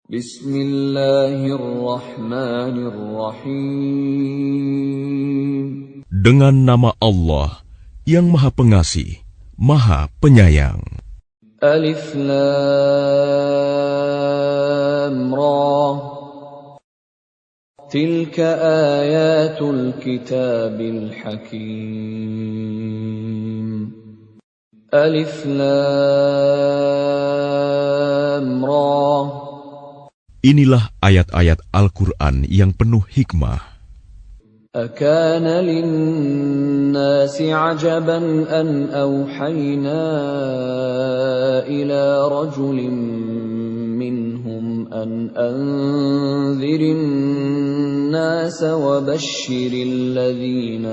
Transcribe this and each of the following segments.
Bismillahirrahmanirrahim. Dengan nama Allah yang Maha Pengasih, Maha Penyayang. Alif Lam Ra. Tilka ayatul kitabil hakim. Alif Lam Ra. Inilah ayat-ayat Al-Quran yang penuh hikmah. أكان للناس عجبا أن أوحينا إلى رجل منهم أن أنذر الناس وبشر الذين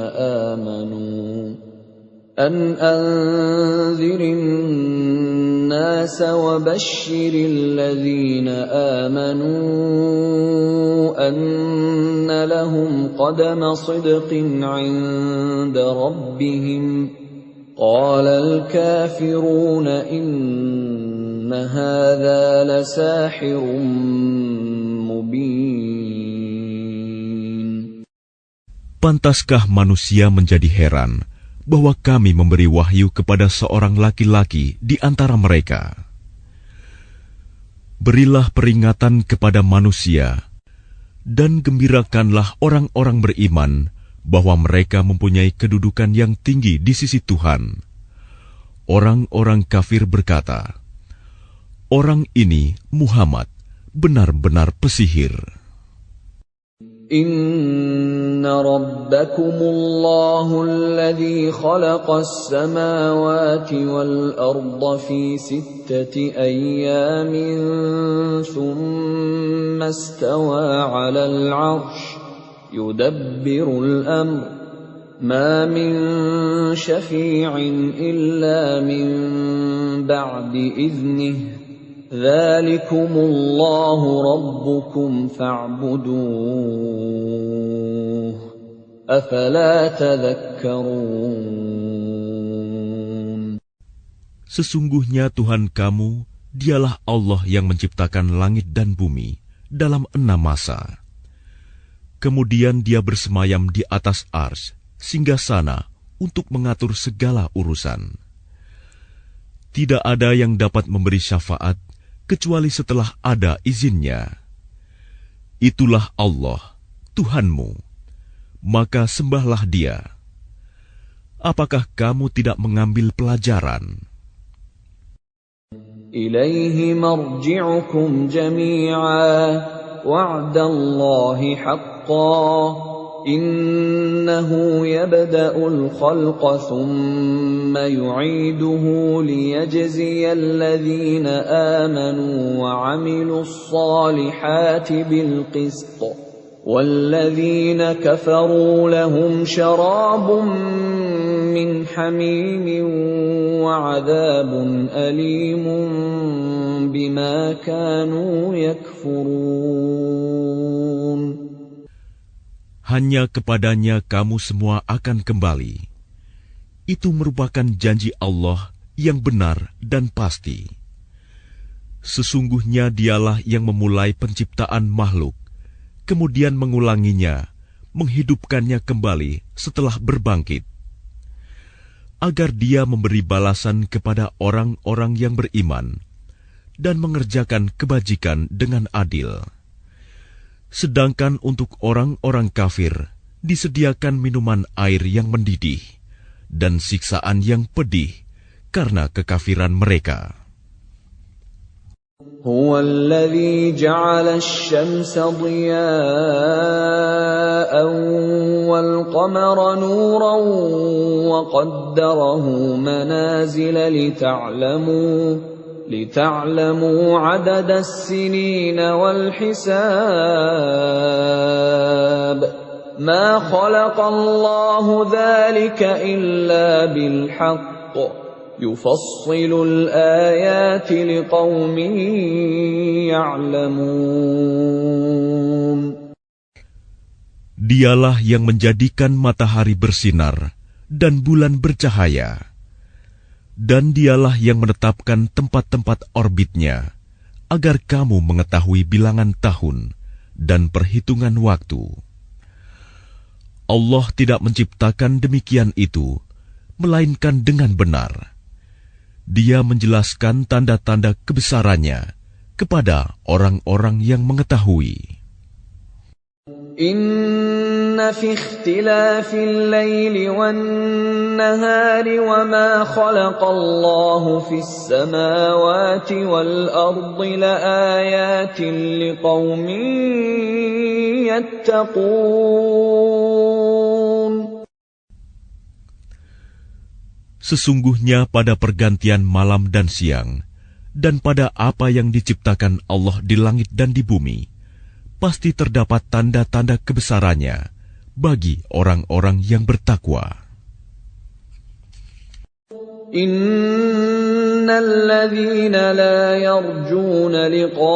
آمنوا أن لهم قدم صدق عند ربهم قال الكافرون إن هذا لساحر مبين. Pantaskah manusia menjadi heran bahwa kami memberi wahyu kepada seorang laki-laki di antara mereka? Berilah peringatan kepada manusia, dan gembirakanlah orang-orang beriman bahwa mereka mempunyai kedudukan yang tinggi di sisi Tuhan. Orang-orang kafir berkata, "Orang ini, Muhammad, benar-benar pesihir." Inna rabbakumullahu alladhi khalaqas samawati wal arda fi sittati ayyamin thumma istawa 'alal 'arsy yudabbirul amr ma min syafi'in illa min ba'di idhnihi Dzalikumullahu rabbukum fa'buduh. Afala tadhakkarun. Sesungguhnya Tuhan kamu, dialah Allah yang menciptakan langit dan bumi dalam 6 masa. Kemudian Dia bersemayam di atas arsy, singgasana untuk mengatur segala urusan. Tidak ada yang dapat memberi syafaat kecuali setelah ada izinnya. Itulah Allah, Tuhanmu, maka sembahlah Dia. Apakah kamu tidak mengambil pelajaran? Ilaihi marji'ukum jami'a wa'dallahi haqqan Innahu yabda'ul khalqa thumma yu'iduhu liyajziyal ladhina amanu wa 'amilus salihati bil qist walladhina kafaru lahum syarabun min hamimin wa 'adzabun alimun bima kanu yakfurun. Hanya kepadanya kamu semua akan kembali. Itu merupakan janji Allah yang benar dan pasti. Sesungguhnya Dialah yang memulai penciptaan makhluk, kemudian mengulanginya, menghidupkannya kembali setelah berbangkit, agar Dia memberi balasan kepada orang-orang yang beriman dan mengerjakan kebajikan dengan adil. Sedangkan untuk orang-orang kafir disediakan minuman air yang mendidih dan siksaan yang pedih karena kekafiran mereka. Huwa alladhi ja'ala asy-syamsa diya'an wal qamara nuran wa qaddarahu manazila لتعلموا عدد السنين والحساب ما خلق الله ذلك إلا بالحق يفصل الآيات لقوم يعلمون. Dialah yang menjadikan matahari bersinar dan bulan bercahaya. Dan Dialah yang menetapkan tempat-tempat orbitnya agar kamu mengetahui bilangan tahun dan perhitungan waktu. Allah tidak menciptakan demikian itu, melainkan dengan benar. Dia menjelaskan tanda-tanda kebesarannya kepada orang-orang yang mengetahui. Inna fi ikhtilafil laili wan nahari wa ma khalaqallahu fis samawati wal ardi laayatin liqaumin yattaqun. Sesungguhnya pada pergantian malam dan siang, dan pada apa yang diciptakan Allah di langit dan di bumi, pasti terdapat tanda-tanda kebesarannya bagi orang-orang yang bertakwa. Innal ladzina la yarjuna liqa'ana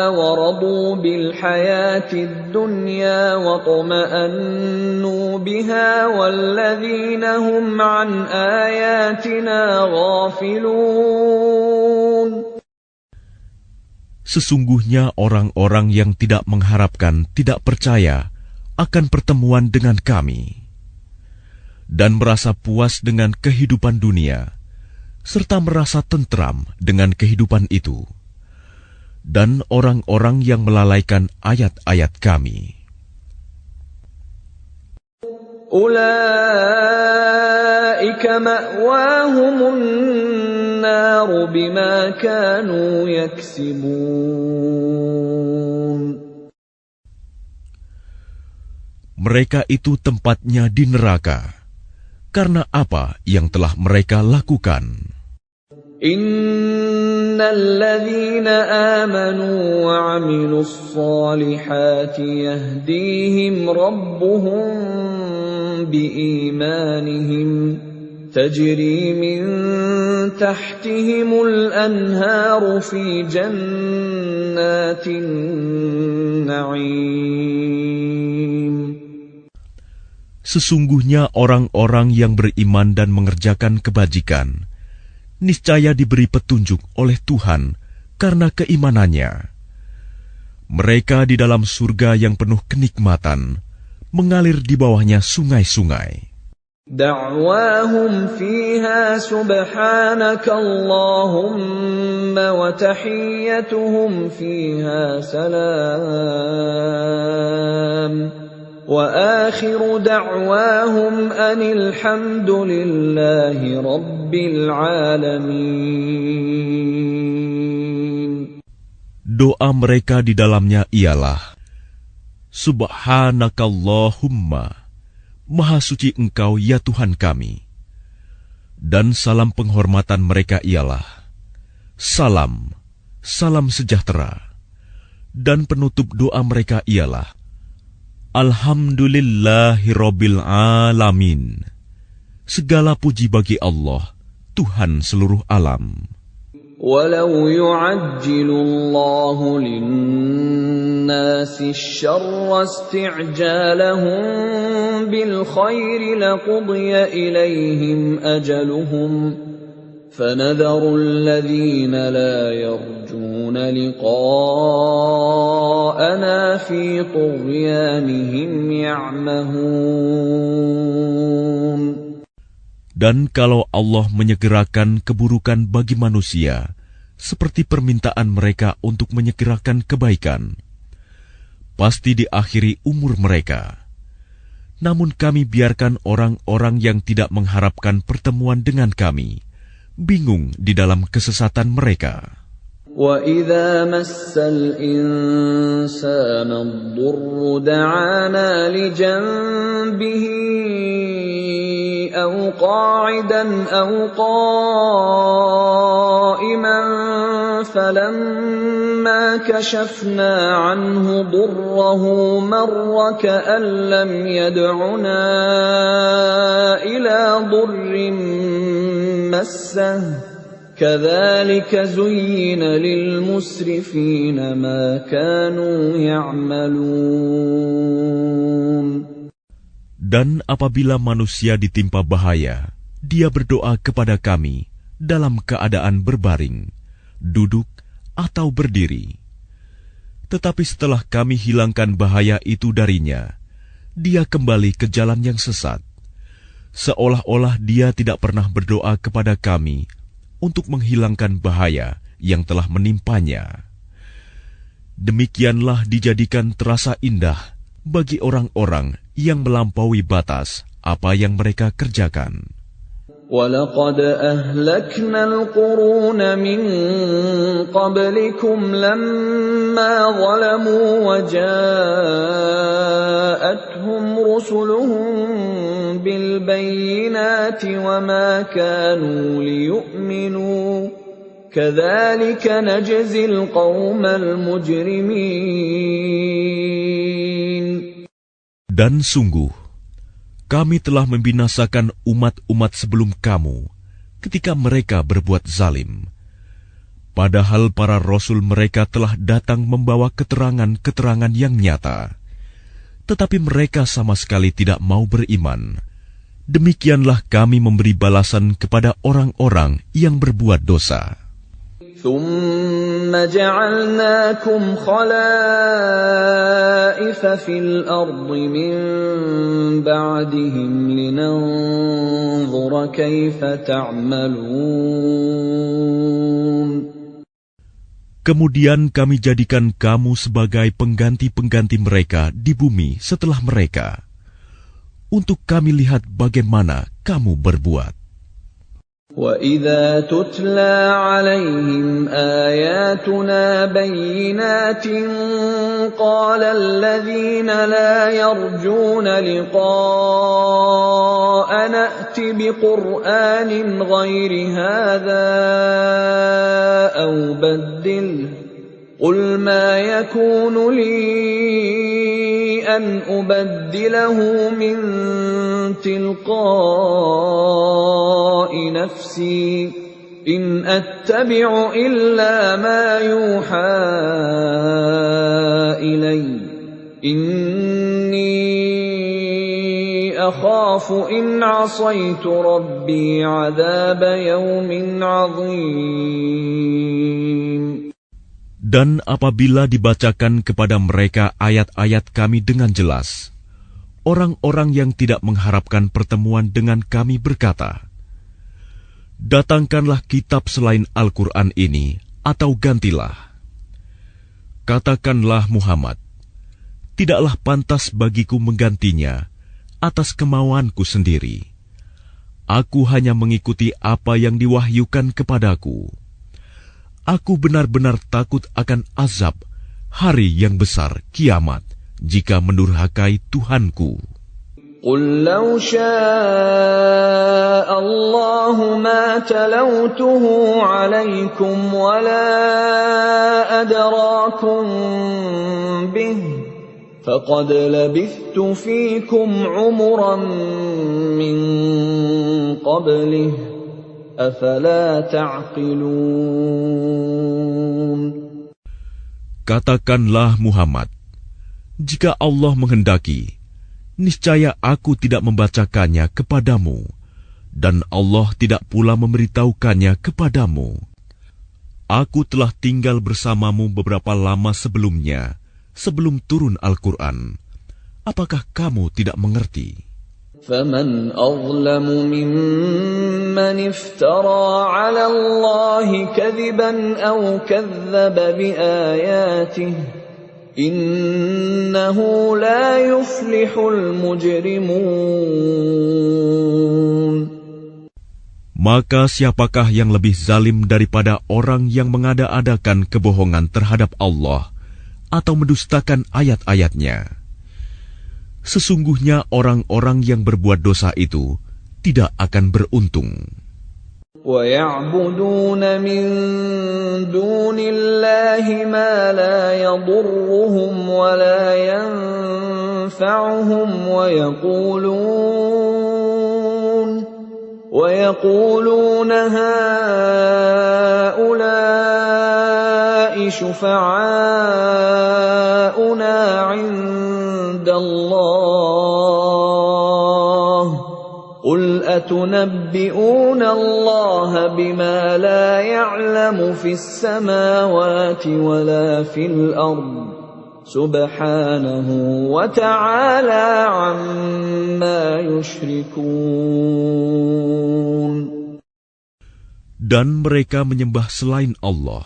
wa radu bil hayatid dunya wa tuma'annu biha wal ladzina hum an ayatina ghafilun. Sesungguhnya orang-orang yang tidak mengharapkan, tidak percaya akan pertemuan dengan kami, dan merasa puas dengan kehidupan dunia, serta merasa tentram dengan kehidupan itu, dan orang-orang yang melalaikan ayat-ayat kami. Ulaika ma'wahumun naru bima kanu yaksibun. Mereka itu tempatnya di neraka, karena apa yang telah mereka lakukan. Innal ladzina amanu wa 'amilus solihati yahdihim rabbuhum biimanihim tajri min tahtihimul anharu fi jannatin na'im. Sesungguhnya orang-orang yang beriman dan mengerjakan kebajikan, niscaya diberi petunjuk oleh Tuhan karena keimanannya. Mereka di dalam surga yang penuh kenikmatan, mengalir di bawahnya sungai-sungai. Da'wahum fiha subhanaka Allahumma wa tahiyyatuhum fiha salam. وآخر دعواهم أن الحمد لله رب العالمين. Doa mereka di dalamnya ialah, Subhanakallahumma, Maha suci Engkau ya Tuhan kami. Dan salam penghormatan mereka ialah, Salam, salam sejahtera. Dan penutup doa mereka ialah, Alhamdulillahirabbil alamin. Segala puji bagi Allah, Tuhan seluruh alam. Walau yu'ajjilu Allahu lin-nasi asy-syarra isti'jalahum bil khairi laqudiya ilaihim ajaluhum. فَنَذَرُ الَّذِينَ لَا يَرْجُونَ لِقَاءَنَا فِي طُغْيَانِهِمْ يَعْمَهُونَ. Dan kalau Allah menyegerakan keburukan bagi manusia, seperti permintaan mereka untuk menyegerakan kebaikan, pasti diakhiri umur mereka. Namun kami biarkan orang-orang yang tidak mengharapkan pertemuan dengan kami bingung di dalam kesesatan mereka. وَإِذَا مَسَّ الْإِنسَانَ الضُّرُّ دَعَانَا لِجَنبِهِ أَوْ قَاعِدًا أَوْ قَائِمًا فَلَمَّا كَشَفْنَا عَنْهُ ضُرَّهُ مَرَّ كَأَن لَّمْ يَدْعُنَا إِلَى ضُرٍّ مَّسَّهُ كَذَلِكَ زُيِّنَ لِلْمُسْرِفِينَ مَا كَانُوا يَعْمَلُونَ. Dan apabila manusia ditimpa bahaya, dia berdoa kepada kami dalam keadaan berbaring, duduk, atau berdiri. Tetapi setelah kami hilangkan bahaya itu darinya, dia kembali ke jalan yang sesat, seolah-olah dia tidak pernah berdoa kepada kami untuk menghilangkan bahaya yang telah menimpanya. Demikianlah dijadikan terasa indah bagi orang-orang yang melampaui batas apa yang mereka kerjakan. وَلَقَدْ أَهْلَكْنَا الْقُرُونَ مِنْ قَبْلِكُمْ لَمَّا ظَلَمُوا وَجَاءَتْهُمْ رُسُلُهُم بِالْبَيِّنَاتِ وَمَا كَانُوا لِيُؤْمِنُوا كَذَلِكَ نَجْزِي الْقَوْمَ الْمُجْرِمِينَ. Dan sungguh, kami telah membinasakan umat-umat sebelum kamu ketika mereka berbuat zalim. Padahal para rasul mereka telah datang membawa keterangan-keterangan yang nyata. Tetapi mereka sama sekali tidak mau beriman. Demikianlah kami memberi balasan kepada orang-orang yang berbuat dosa. ثُمَّ جَعَلْنَاكُمْ خَلَائِفَ فِي الْأَرْضِ مِنْ بَعْدِهِمْ لِنَنْظُرَ كَيْفَ تَعْمَلُونَ. Kemudian kami jadikan kamu sebagai pengganti-pengganti mereka di bumi setelah mereka, untuk kami lihat bagaimana kamu berbuat. وَإِذَا تُتْلَى عَلَيْهِمْ آيَاتُنَا بَيِّنَاتٍ قَالَ الَّذِينَ لَا يَرْجُونَ لِقَاءَنَا ائْتِ بِقُرْآنٍ غَيْرِ هَذَا أَوْ بَدِّلْهُ قُلْ مَا يَكُونُ لِي أَنْ أُبَدِّلَهُ مِنْ تِلْقَاءِ نَفْسِي إِنْ أَتَّبِعُ إِلَّا مَا يُوحَى إِلَيَّ إِنِّي أَخَافُ إِنْ عَصَيْتُ رَبِّي عَذَابَ يَوْمٍ عَظِيمٍ. Dan apabila dibacakan kepada mereka ayat-ayat kami dengan jelas, orang-orang yang tidak mengharapkan pertemuan dengan kami berkata, "Datangkanlah kitab selain Al-Quran ini, atau gantilah." Katakanlah Muhammad, "Tidaklah pantas bagiku menggantinya atas kemauanku sendiri. Aku hanya mengikuti apa yang diwahyukan kepadaku. Aku benar-benar takut akan azab hari yang besar kiamat jika mendurhakai Tuhanku." قُلْ لَوْ شَاءَ اللَّهُ مَا تَلَوْتُهُ عَلَيْكُمْ وَلَا أَدْرَاكُمْ بِهِ فَقَدْ لَبِثْتُ فِيكُمْ عُمُرًا مِّن قَبْلِهِ أَفَلَا تَعْقِلُونَ. Katakanlah Muhammad, jika Allah menghendaki, niscaya aku tidak membacakannya kepadamu, dan Allah tidak pula memberitahukannya kepadamu. Aku telah tinggal bersamamu beberapa lama sebelumnya, sebelum turun Al-Quran. Apakah kamu tidak mengerti? فَمَنْ أَظْلَمُ مِمَّنِ افْتَرَى عَلَى اللَّهِ كَذِبًا أَوْ كَذَّبَ بِآيَاتِهِ إِنَّهُ لَا يُفْلِحُ الْمُجْرِمُونَ. Maka siapakah yang lebih zalim daripada orang yang mengada-adakan kebohongan terhadap Allah atau mendustakan ayat-ayatnya? Sesungguhnya orang-orang yang berbuat dosa itu tidak akan beruntung. وَيَعْبُدُونَ مِن دُونِ اللَّهِ مَا لَا يَضُرُّهُمْ وَلَا يَنفَعُهُمْ وَيَقُولُونَ هَٰؤُلَاءِ شُفَعَاؤُنَا عِندَ اللَّهِ قُلْ أَتُنَبِّئُونَ اللَّهَ بِمَا لَا يَعْلَمُ فِي السَّمَاوَاتِ وَلَا فِي الْأَرْضِ سُبْحَانَهُ وَتَعَالَى عَمَّا يُشْرِكُونَ. Dan mereka menyembah selain Allah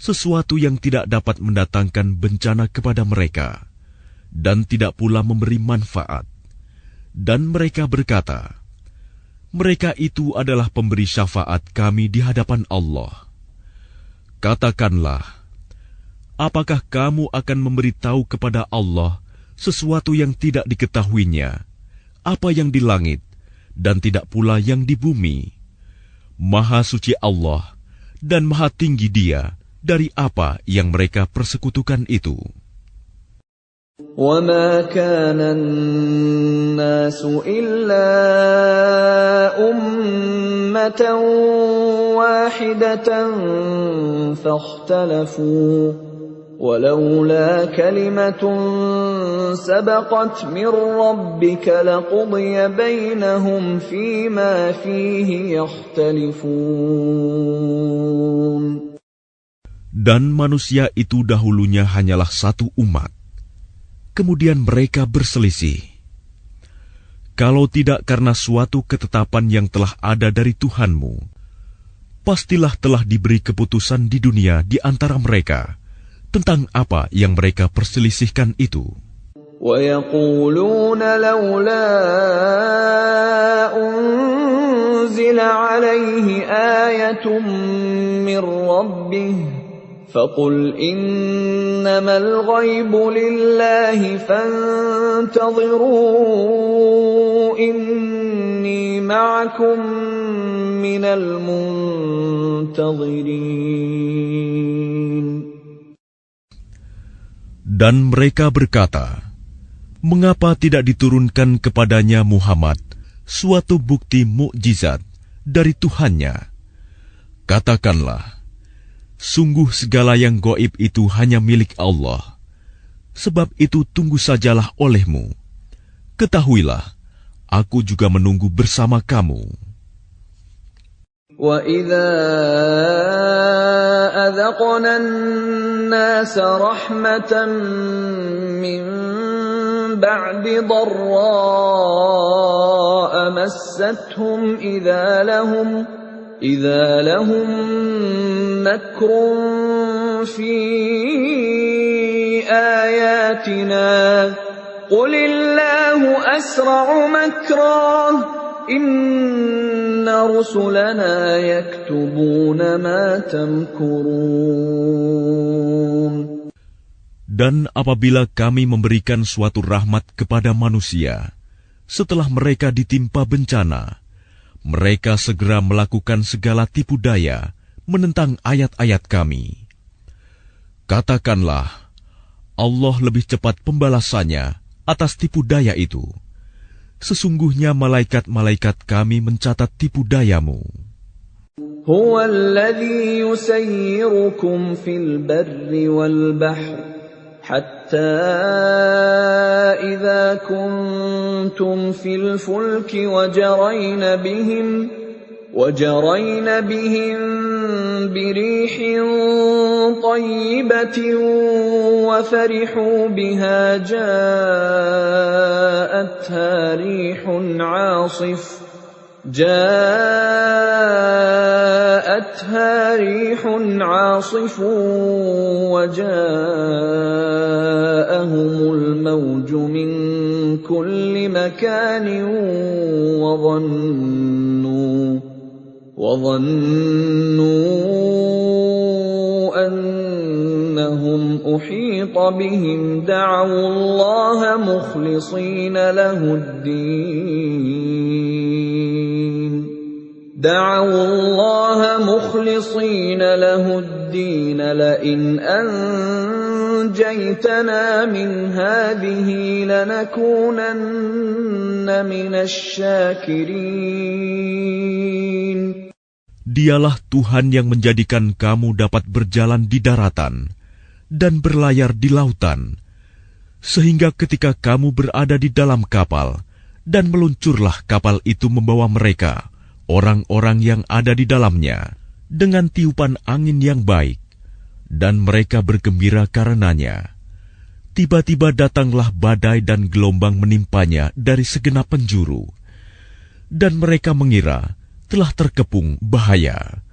sesuatu yang tidak dapat mendatangkan bencana kepada mereka dan tidak pula memberi manfaat. Dan mereka berkata, mereka itu adalah pemberi syafaat kami di hadapan Allah. Katakanlah, apakah kamu akan memberitahu kepada Allah sesuatu yang tidak diketahuinya, apa yang di langit dan tidak pula yang di bumi? Maha suci Allah dan maha tinggi Dia dari apa yang mereka persekutukan itu. وَمَا كَانَ النَّاسُ إِلَّا أُمَّةً وَاحِدَةً فَاخْتَلَفُوا وَلَوْلَا كَلِمَةٌ سَبَقَتْ مِنْ رَبِّكَ لَقُضِيَ بَيْنَهُمْ فِيمَا فِيهِ يَخْتَلِفُونَ. Dan manusia itu dahulunya hanyalah satu umat. Kemudian mereka berselisih. Kalau tidak karena suatu ketetapan yang telah ada dari Tuhanmu, pastilah telah diberi keputusan di dunia di antara mereka tentang apa yang mereka perselisihkan itu. وَيَقُولُونَ لَوْلَا أُنْزِلَ عَلَيْهِ آيَةٌ مِّن رَّبِّهِ فَقُلْ إِنَّمَا الْغَيْبُ لِلَّهِ فَانْتَظِرُوا إِنِّي مَعَكُمْ مِنَ الْمُنْتَظِرِينَ. Dan mereka berkata, mengapa tidak diturunkan kepadanya Muhammad suatu bukti mukjizat dari Tuhannya? Katakanlah, sungguh segala yang gaib itu hanya milik Allah. Sebab itu tunggu sajalah olehmu. Ketahuilah, aku juga menunggu bersama kamu. وَإِذَا أَذَقْنَا النَّاسَ رَحْمَةً مِّن بَعْدِ ضَرَّاءَ مَسَّتْهُمْ إِذَا لَهُم مَّكْرٌ فِي آيَاتِنَا قُلِ اللَّهُ أَسْرَعُ مَكْرًا إِنَّ رُسُلَنَا يَكْتُبُونَ مَا تَمْكُرُونَ. Dan apabila kami memberikan suatu rahmat kepada manusia, setelah mereka ditimpa bencana, mereka segera melakukan segala tipu daya menentang ayat-ayat kami. Katakanlah, Allah lebih cepat pembalasannya atas tipu daya itu. Sesungguhnya malaikat-malaikat kami mencatat tipu dayamu. هُوَ الَّذِي يُسَيِّرُكُمْ فِي الْبَرِّ وَالْبَحْرِ حَتَّى إِذَا كُنْتُمْ فِي الْفُلْكِ وَجَرَيْنَ بِهِمْ بِرِيحٍ طَيِّبَةٍ وَفَرِحُوا بِهَا جَاءَتْهَا رِيحٌ عَاصِفٌ وَجَاءَهُمُ الْمَوْجُ مِنْ كُلِّ مَكَانٍ وَظَنُّوا أَنَّهُمْ أُحِيطَ بِهِمْ دَعَوُا اللَّهَ مُخْلِصِينَ لَهُ الدِّينَ لَئِنْ أَنْجَيْتَنَا مِنْ هَٰذِهِ لَنَكُونَنَّ مِنَ الشَّاكِرِينَ. Dialah Tuhan yang menjadikan kamu dapat berjalan di daratan dan berlayar di lautan, sehingga ketika kamu berada di dalam kapal Dan meluncurlah kapal itu membawa mereka, orang-orang yang ada di dalamnya, dengan tiupan angin yang baik, dan mereka bergembira karenanya. Tiba-tiba datanglah badai dan gelombang menimpanya dari segenap penjuru, dan mereka mengira telah terkepung bahaya.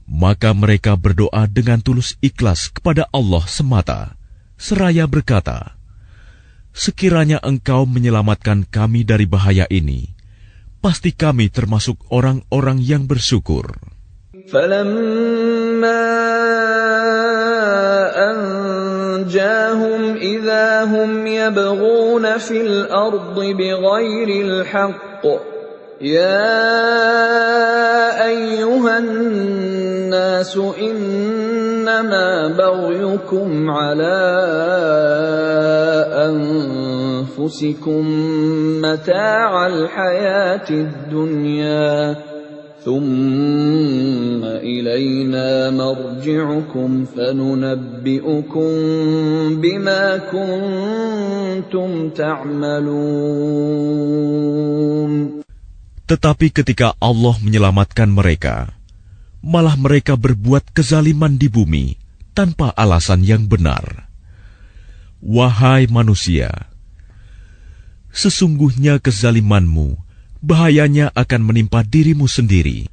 Maka mereka berdoa dengan tulus ikhlas kepada Allah semata, seraya berkata, "Sekiranya Engkau menyelamatkan kami dari bahaya ini, pasti kami termasuk orang-orang yang bersyukur." فَلَمَّا أَنْجَاهُمْ إِذَا هُمْ يَبْغُونَ فِي الْأَرْضِ بِغَيْرِ الْحَقِّ يَا أَيُّهَا النَّاسُ إِنَّمَا بَغْيُكُمْ عَلَى أَنفُسِكُم مَّتَاعَ الْحَيَاةِ الدُّنْيَا ثُمَّ إِلَيْنَا مَرْجِعُكُمْ فَنُنَبِّئُكُم بِمَا كُنتُمْ تَعْمَلُونَ. Tetapi ketika Allah menyelamatkan mereka, malah mereka berbuat kezaliman di bumi tanpa alasan yang benar. Wahai manusia, sesungguhnya kezalimanmu bahayanya akan menimpa dirimu sendiri.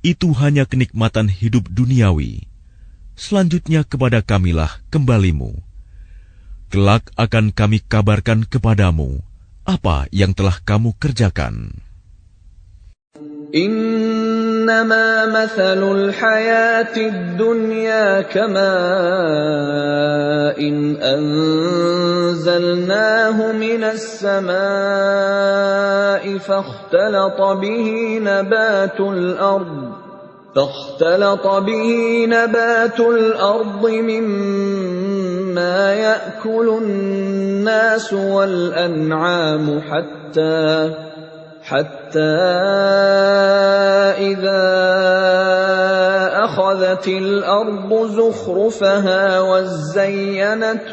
Itu hanya kenikmatan hidup duniawi. Selanjutnya kepada Kamilah kembalimu. Kelak akan kami kabarkan kepadamu apa yang telah kamu kerjakan. إنما مثل الحياة الدنيا كماء أنزلناه من السماء فاختلط به نبات الأرض مما يأكل الناس والأنعام حتى إذا أخذت الأرض زخرفها وزينت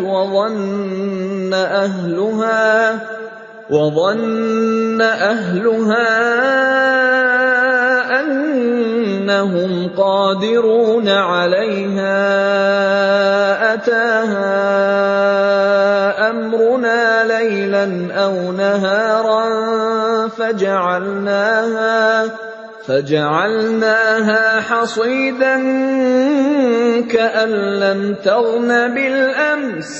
وظن أهلها أنهم قادرون عليها أتاها أمرنا ليلا أو نهارا فجعلناها حصيدا كأن لم تغن بالأمس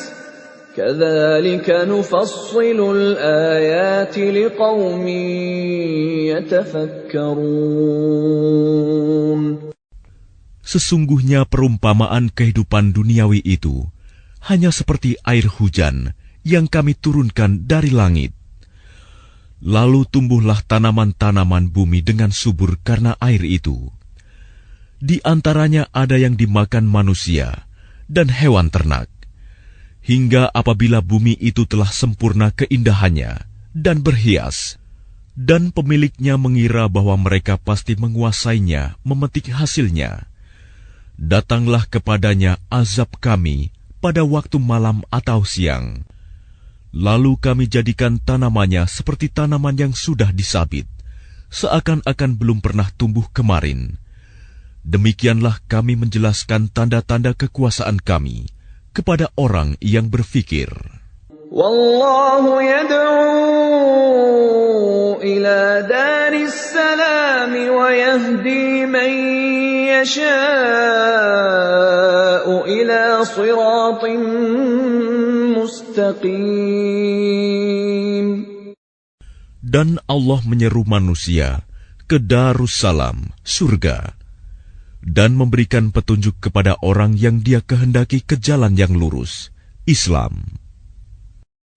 كذلك نفصل الآيات لقوم يتفكرون. Sesungguhnya perumpamaan kehidupan duniawi itu hanya seperti air hujan yang kami turunkan dari langit. Lalu tumbuhlah tanaman-tanaman bumi dengan subur karena air itu. Di antaranya ada yang dimakan manusia dan hewan ternak. Hingga apabila bumi itu telah sempurna keindahannya dan berhias, dan pemiliknya mengira bahwa mereka pasti menguasainya, memetik hasilnya, datanglah kepadanya azab kami pada waktu malam atau siang. Lalu kami jadikan tanamannya seperti tanaman yang sudah disabit, seakan-akan belum pernah tumbuh kemarin. Demikianlah kami menjelaskan tanda-tanda kekuasaan kami kepada orang yang berfikir. Wallahu yad'u ila daris salam wa yahdi man yasha'u ila siratin mustaqim. Dan Allah menyeru manusia ke Darussalam, surga, dan memberikan petunjuk kepada orang yang Dia kehendaki ke jalan yang lurus, Islam.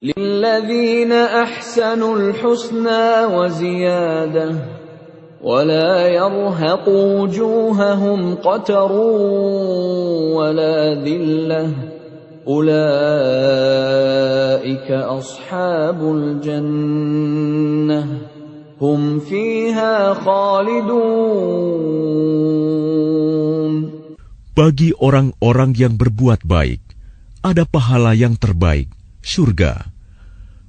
Lilladzina ahsanul husna wa ziyadah wa la yarhaqu wujuhahum qatarun wa la dhillah ulaika ashabul jannah hum fiha khalidun. Bagi orang-orang yang berbuat baik, ada pahala yang terbaik, surga,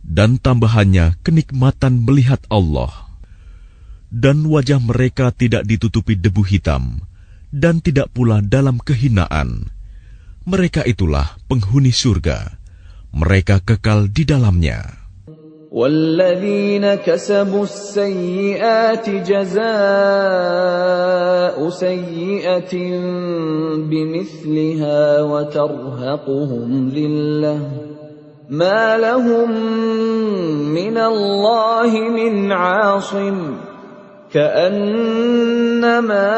dan tambahannya kenikmatan melihat Allah. Dan wajah mereka tidak ditutupi debu hitam, dan tidak pula dalam kehinaan. Mereka itulah penghuni surga. Mereka kekal di dalamnya. وَالَّذِينَ كَسَبُوا السَّيِّئَاتِ جَزَاءُ سَيِّئَةٍ بِمِثْلِهَا وَتَرْهَقُهُمْ ذِلَّةٌ مَا لَهُم مِّنَ اللَّهِ مِنْ عَاصِمٍ كَأَنَّمَا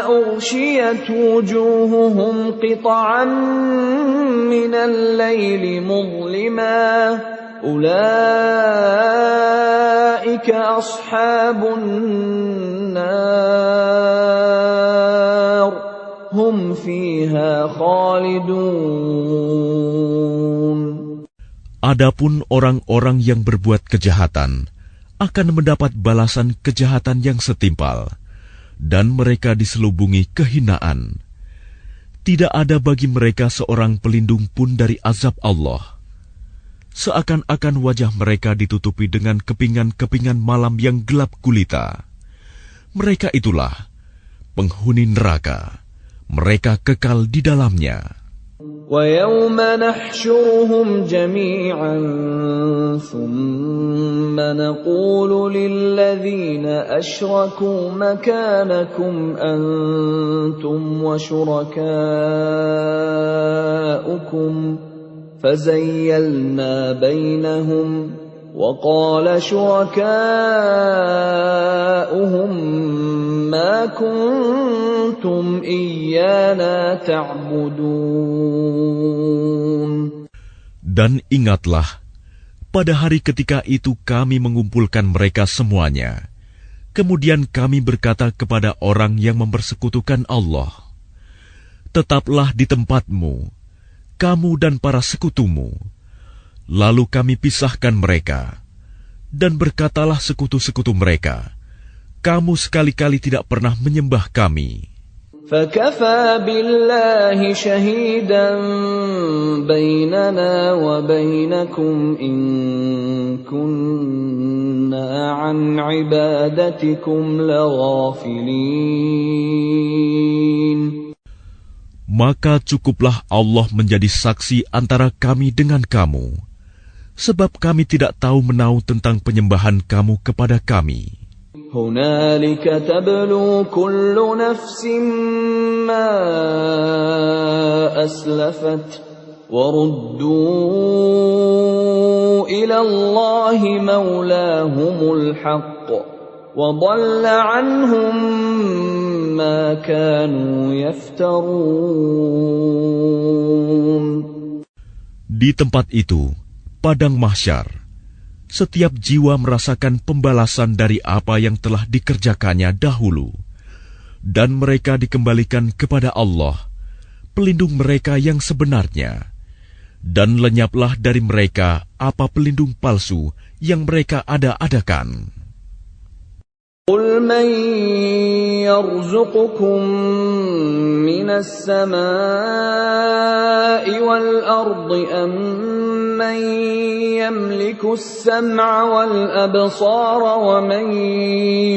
أُغْشِيَتْ وُجُوهُهُمْ قِطَعًا مِّنَ اللَّيْلِ مُظْلِمًا أُولَئِكَ أَصْحَابُ النَّارِ هُمْ فِيهَا خَالِدُونَ. Adapun orang-orang yang berbuat kejahatan akan mendapat balasan kejahatan yang setimpal, dan mereka diselubungi kehinaan. Tidak ada bagi mereka seorang pelindung pun dari azab Allah. Seakan-akan wajah mereka ditutupi dengan kepingan-kepingan malam yang gelap gulita. Mereka itulah penghuni neraka. Mereka kekal di dalamnya. وَيَوْمَ نَحْشُرُهُمْ جَمِيعًا ثُمَّ نَقُولُ لِلَّذِينَ أَشْرَكُوا مَكَانَكُمْ أَنْتُمْ وَشُرَكَاؤُكُمْ فَزَيَّلْنَا بَيْنَهُمْ وَقَالَ شُرَكَاؤُهُمْ مَا كُنْتُمْ إِيَّانَا تَعْبُدُونَ. Dan ingatlah, pada hari ketika itu kami mengumpulkan mereka semuanya. Kemudian kami berkata kepada orang yang mempersekutukan Allah, "Tetaplah di tempatmu, kamu dan para sekutumu." Lalu kami pisahkan mereka, dan berkatalah sekutu-sekutu mereka, "Kamu sekali-kali tidak pernah menyembah kami." فَكَفَى بِاللَّهِ شَهِيدًا بَيْنَنَا وَبَيْنَكُمْ إِن كُنَّا عَنْ عِبَادَتِكُمْ لَغَافِلِينَ. Maka cukuplah Allah menjadi saksi antara kami dengan kamu, sebab kami tidak tahu menau tentang penyembahan kamu kepada kami. هُنَالِكَ تَبْلُو كُلُّ نَفْسٍ مَّا أَسْلَفَتْ وَرُدُّوا إِلَى اللَّهِ مَوْلَاهُمُ الْحَقِّ وَضَلَّ عَنْهُم مَّا كَانُوا يَفْتَرُونَ. Di tempat itu, padang mahsyar, setiap jiwa merasakan pembalasan dari apa yang telah dikerjakannya dahulu, dan mereka dikembalikan kepada Allah, pelindung mereka yang sebenarnya, dan lenyaplah dari mereka apa pelindung palsu yang mereka ada-adakan. قُلْ مَنْ يَرْزُقُكُمْ مِنَ السَّمَاءِ وَالْأَرْضِ أَمَّنْ يَمْلِكُ السَّمْعَ وَالْأَبْصَارَ وَمَنْ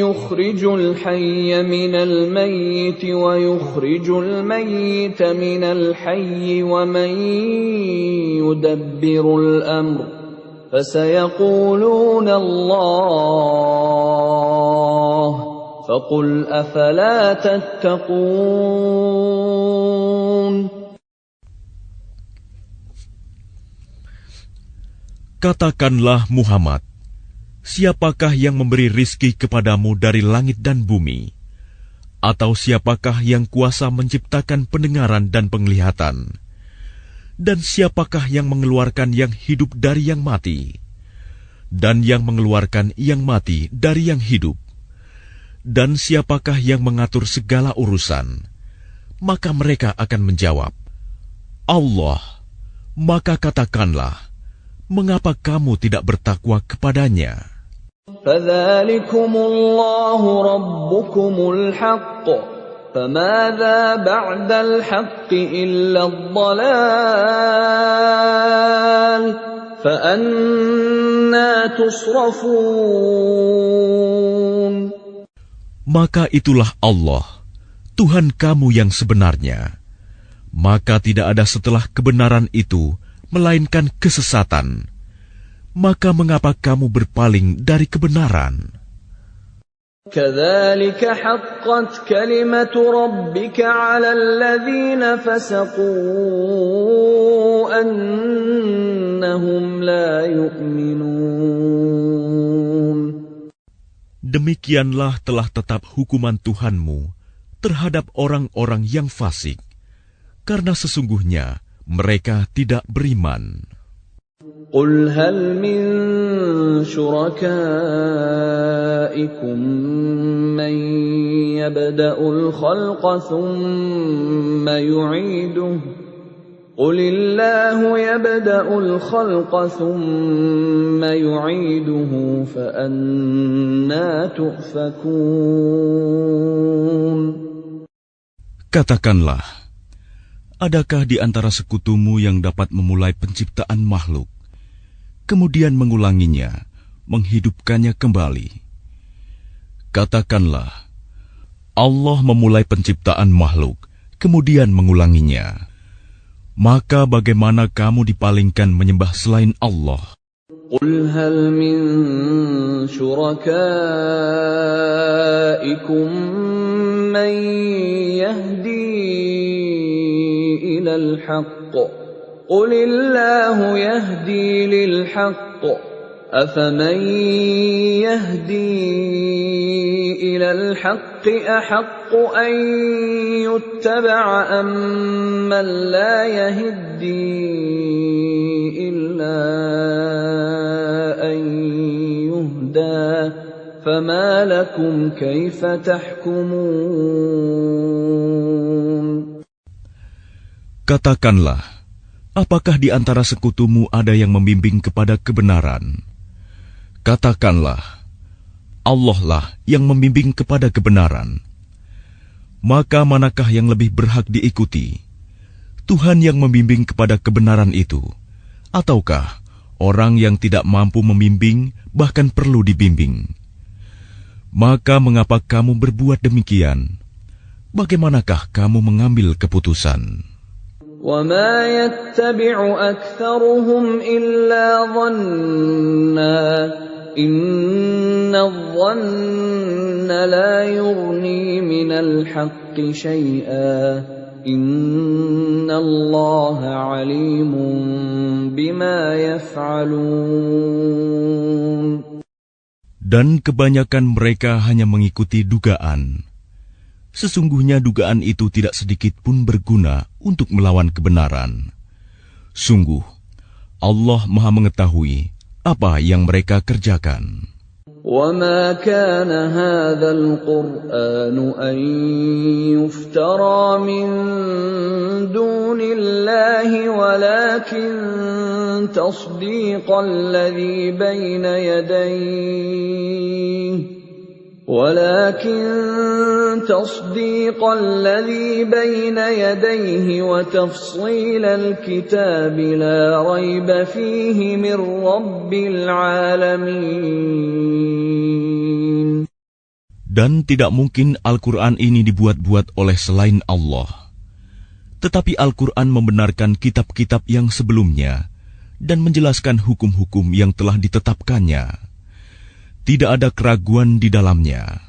يُخْرِجُ الْحَيَّ مِنَ الْمَيِّتِ وَيُخْرِجُ الْمَيِّتَ مِنَ الْحَيِّ وَمَنْ يُدَبِّرُ الْأَمْرَ فَسَيَقُولُونَ اللَّهُ فَقُلْ أَفَلَا تَتَّقُونَ. Katakanlah Muhammad, siapakah yang memberi rizki kepadamu dari langit dan bumi? Atau siapakah yang kuasa menciptakan pendengaran dan penglihatan? Dan siapakah yang mengeluarkan yang hidup dari yang mati? Dan yang mengeluarkan yang mati dari yang hidup? Dan siapakah yang mengatur segala urusan? Maka mereka akan menjawab, Allah. Maka katakanlah, mengapa kamu tidak bertakwa kepadanya? فَذَلِكُمُ اللَّهُ رَبُّكُمُ الْحَقُّ فَمَاذَا بَعْدَ الْحَقِّ إِلَّا الضَّلَالُ فأنا تصرفون. Maka itulah Allah, Tuhan kamu yang sebenarnya. Maka tidak ada setelah kebenaran itu, melainkan kesesatan. Maka mengapa kamu berpaling dari kebenaran? كذلك حقت كلمة ربك على الذين فسقوا أنهم لا يؤمنون. Demikianlah telah tetap hukuman Tuhanmu terhadap orang-orang yang fasik, karena sesungguhnya mereka tidak beriman. قل هل من شركائكم من يبدأ الخلق ثم يعيده قل الله يبدأ الخلق ثم يعيده فأنى تؤفكون. Katakanlah, adakah di antara sekutumu yang dapat memulai penciptaan makhluk, kemudian mengulanginya, menghidupkannya kembali? Katakanlah, Allah memulai penciptaan makhluk, kemudian mengulanginya. Maka bagaimana kamu dipalingkan menyembah selain Allah? قل هل من شركائكم من يهدي إلى الحق قل الله يهدي للحق أفمن يهدي إلى الحق أحق أن يتبع أمن لا يهدي إلا أن يهدى فما لكم كيف تحكمون. Katakanlah, apakah di antara sekutumu ada yang membimbing kepada kebenaran? Katakanlah, Allah lah yang membimbing kepada kebenaran. Maka manakah yang lebih berhak diikuti? Tuhan yang membimbing kepada kebenaran itu, ataukah orang yang tidak mampu membimbing, bahkan perlu dibimbing? Maka mengapa kamu berbuat demikian? Bagaimanakah kamu mengambil keputusan? وَمَا يَتَّبِعُ أَكْثَرُهُمْ إِلَّا ظَنًّا إِنَّ الظَّنَّ لَا يُغْنِي مِنَ الْحَقِّ شَيْئًا إِنَّ اللَّهَ عَلِيمٌ بِمَا يَفْعَلُونَ. Dan kebanyakan mereka hanya mengikuti dugaan. Sesungguhnya dugaan itu tidak sedikit pun berguna untuk melawan kebenaran. Sungguh, Allah Maha mengetahui apa yang mereka kerjakan. وَمَا كَانَ هَذَا الْقُرْآنُ أَن يُفْتَرَى مِن دُونِ اللَّهِ وَلَكِن تَصْدِيقَ الَّذِي بَيْنَ يَدَيْهِ وَتَفْصِيلَ الْكِتَابِ لَا رَيْبَ فِيهِ مِنْ رَبِّ الْعَالَمِينَ. Dan tidak mungkin Al-Quran ini dibuat-buat oleh selain Allah. Tetapi Al-Quran membenarkan kitab-kitab yang sebelumnya dan menjelaskan hukum-hukum yang telah ditetapkannya. Tidak ada keraguan di dalamnya.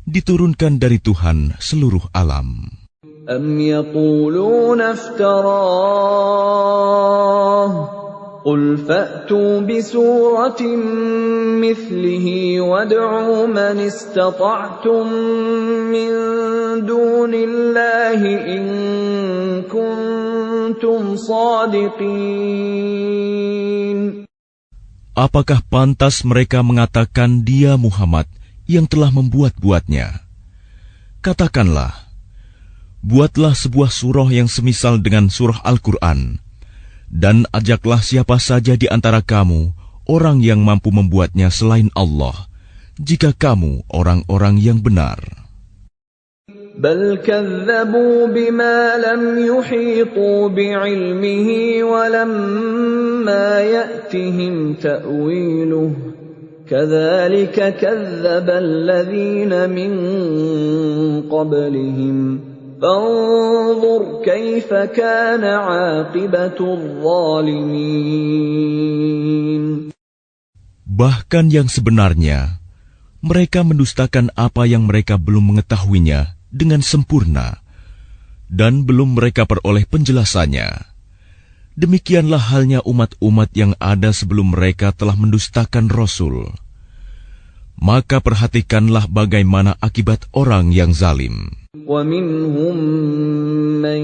Diturunkan dari Tuhan seluruh alam. أَمْ يَقُولُونَ افْتَرَاهُ قُلْ فَأْتُوا بِسُورَةٍ مِثْلِهِ وَادْعُوا مَنِ اسْتَطَعْتُم مِّن دُونِ اللَّهِ إِن كُنتُمْ صَادِقِينَ. Apakah pantas mereka mengatakan Dia Muhammad yang telah membuat-buatnya? Katakanlah, buatlah sebuah surah yang semisal dengan surah Al-Quran, dan ajaklah siapa saja di antara kamu, orang yang mampu membuatnya selain Allah, jika kamu orang-orang yang benar. بل كذبوا بما لم يحيطوا بعلمه ولما يأتهم تأويله كذلك كذب الذين من قبلهم فانظر كيف كان عاقبة الظالمين. Bahkan yang sebenarnya, mereka mendustakan apa yang mereka belum mengetahuinya dengan sempurna, dan belum mereka peroleh penjelasannya. Demikianlah halnya umat-umat yang ada sebelum mereka telah mendustakan Rasul. Maka perhatikanlah bagaimana akibat orang yang zalim. وَمِنْهُمْ مَنْ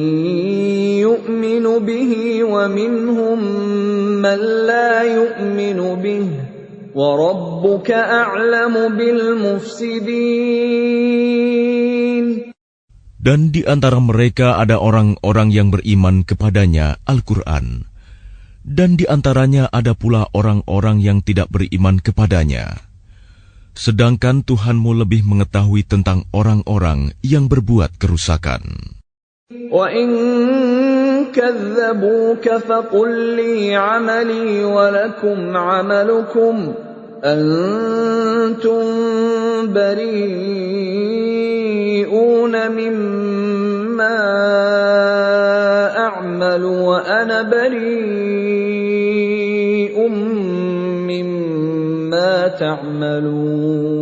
يُؤْمِنُ بِهِ وَمِنْهُمْ مَنْ لَا يُؤْمِنُ بِهِ وَرَبُّكَ أَعْلَمُ بِالْمُفْسِدِينَ. Dan di antara mereka ada orang-orang yang beriman kepadanya Al-Quran, dan di antaranya ada pula orang-orang yang tidak beriman kepadanya. Sedangkan Tuhanmu lebih mengetahui tentang orang-orang yang berbuat kerusakan. وَإِن كَذَّبُوكَ فَقُل لِّي عَمَلِي وَلَكُمْ عَمَلُكُمْ أَنتُم بَرِيئُونَ مِمَّا أَعْمَلُ وَأَنَا بَرِيءٌ مِّمَّا تَعْمَلُونَ.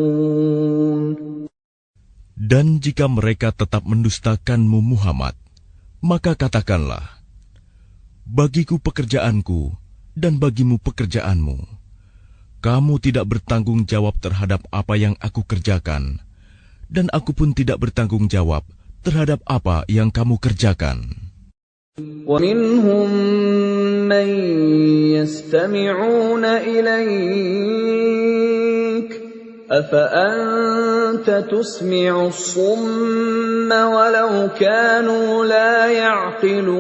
Dan jika mereka tetap mendustakanmu Muhammad, maka katakanlah, bagiku pekerjaanku dan bagimu pekerjaanmu. Kamu tidak bertanggung jawab terhadap apa yang aku kerjakan, dan aku pun tidak bertanggung jawab terhadap apa yang kamu kerjakan. وَمِنْهُمْ مَنْ يَسْتَمِعُونَ إِلَيْكَ أَفَأَنْتَ تُسْمِعُ الصُّمَّ وَلَوْ كَانُوا لَا يَعْقِلُونَ.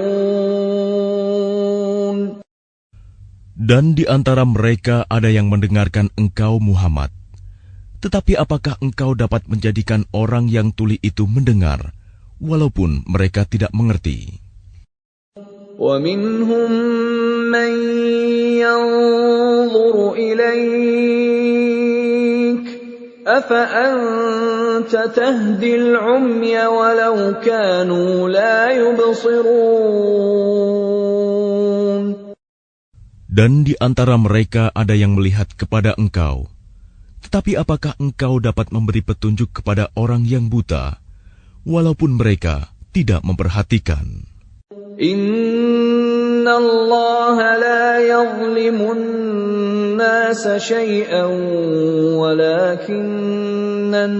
Dan di antara mereka ada yang mendengarkan engkau Muhammad. Tetapi apakah engkau dapat menjadikan orang yang tuli itu mendengar, walaupun mereka tidak mengerti? وَمِنْهُمْ مَنْ يَنْظُرُ إِلَيْكَ أَفَأَنْتَ تَهْدِي الْعُمْيَ وَلَوْ كَانُوا لَا يُبْصِرُونَ. Dan di antara mereka ada yang melihat kepada engkau. Tetapi apakah engkau dapat memberi petunjuk kepada orang yang buta, walaupun mereka tidak memperhatikan? Inna Allah la yazlimun nasa shay'an walakinnan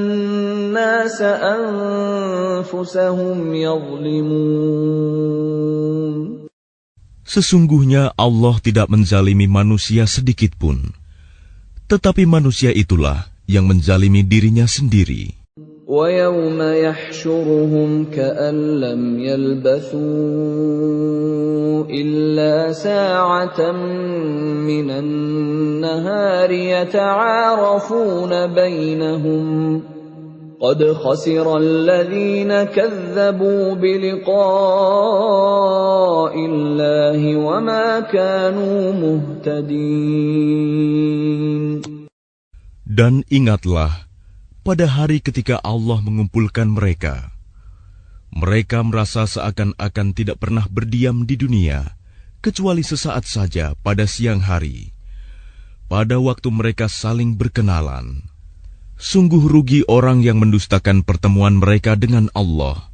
nasa anfusahum yazlimun. Sesungguhnya Allah tidak menzalimi manusia sedikitpun, tetapi manusia itulah yang menzalimi dirinya sendiri. وَيَوْمَ يَحْشُرُهُمْ كَأَن لَّمْ يَلْبَثُوا إِلَّا سَاعَةً مِّنَ النَّهَارِ يَتَعَارَفُونَ بَيْنَهُمْ قَدْ خَسِرَ الَّذِينَ كَذَّبُوا بِلِقَاءِ اللَّهِ وَمَا كَانُوا مُهْتَدِينَ. Dan ingatlah, pada hari ketika Allah mengumpulkan mereka, mereka merasa seakan-akan tidak pernah berdiam di dunia, kecuali sesaat saja pada siang hari, pada waktu mereka saling berkenalan. Sungguh rugi orang yang mendustakan pertemuan mereka dengan Allah,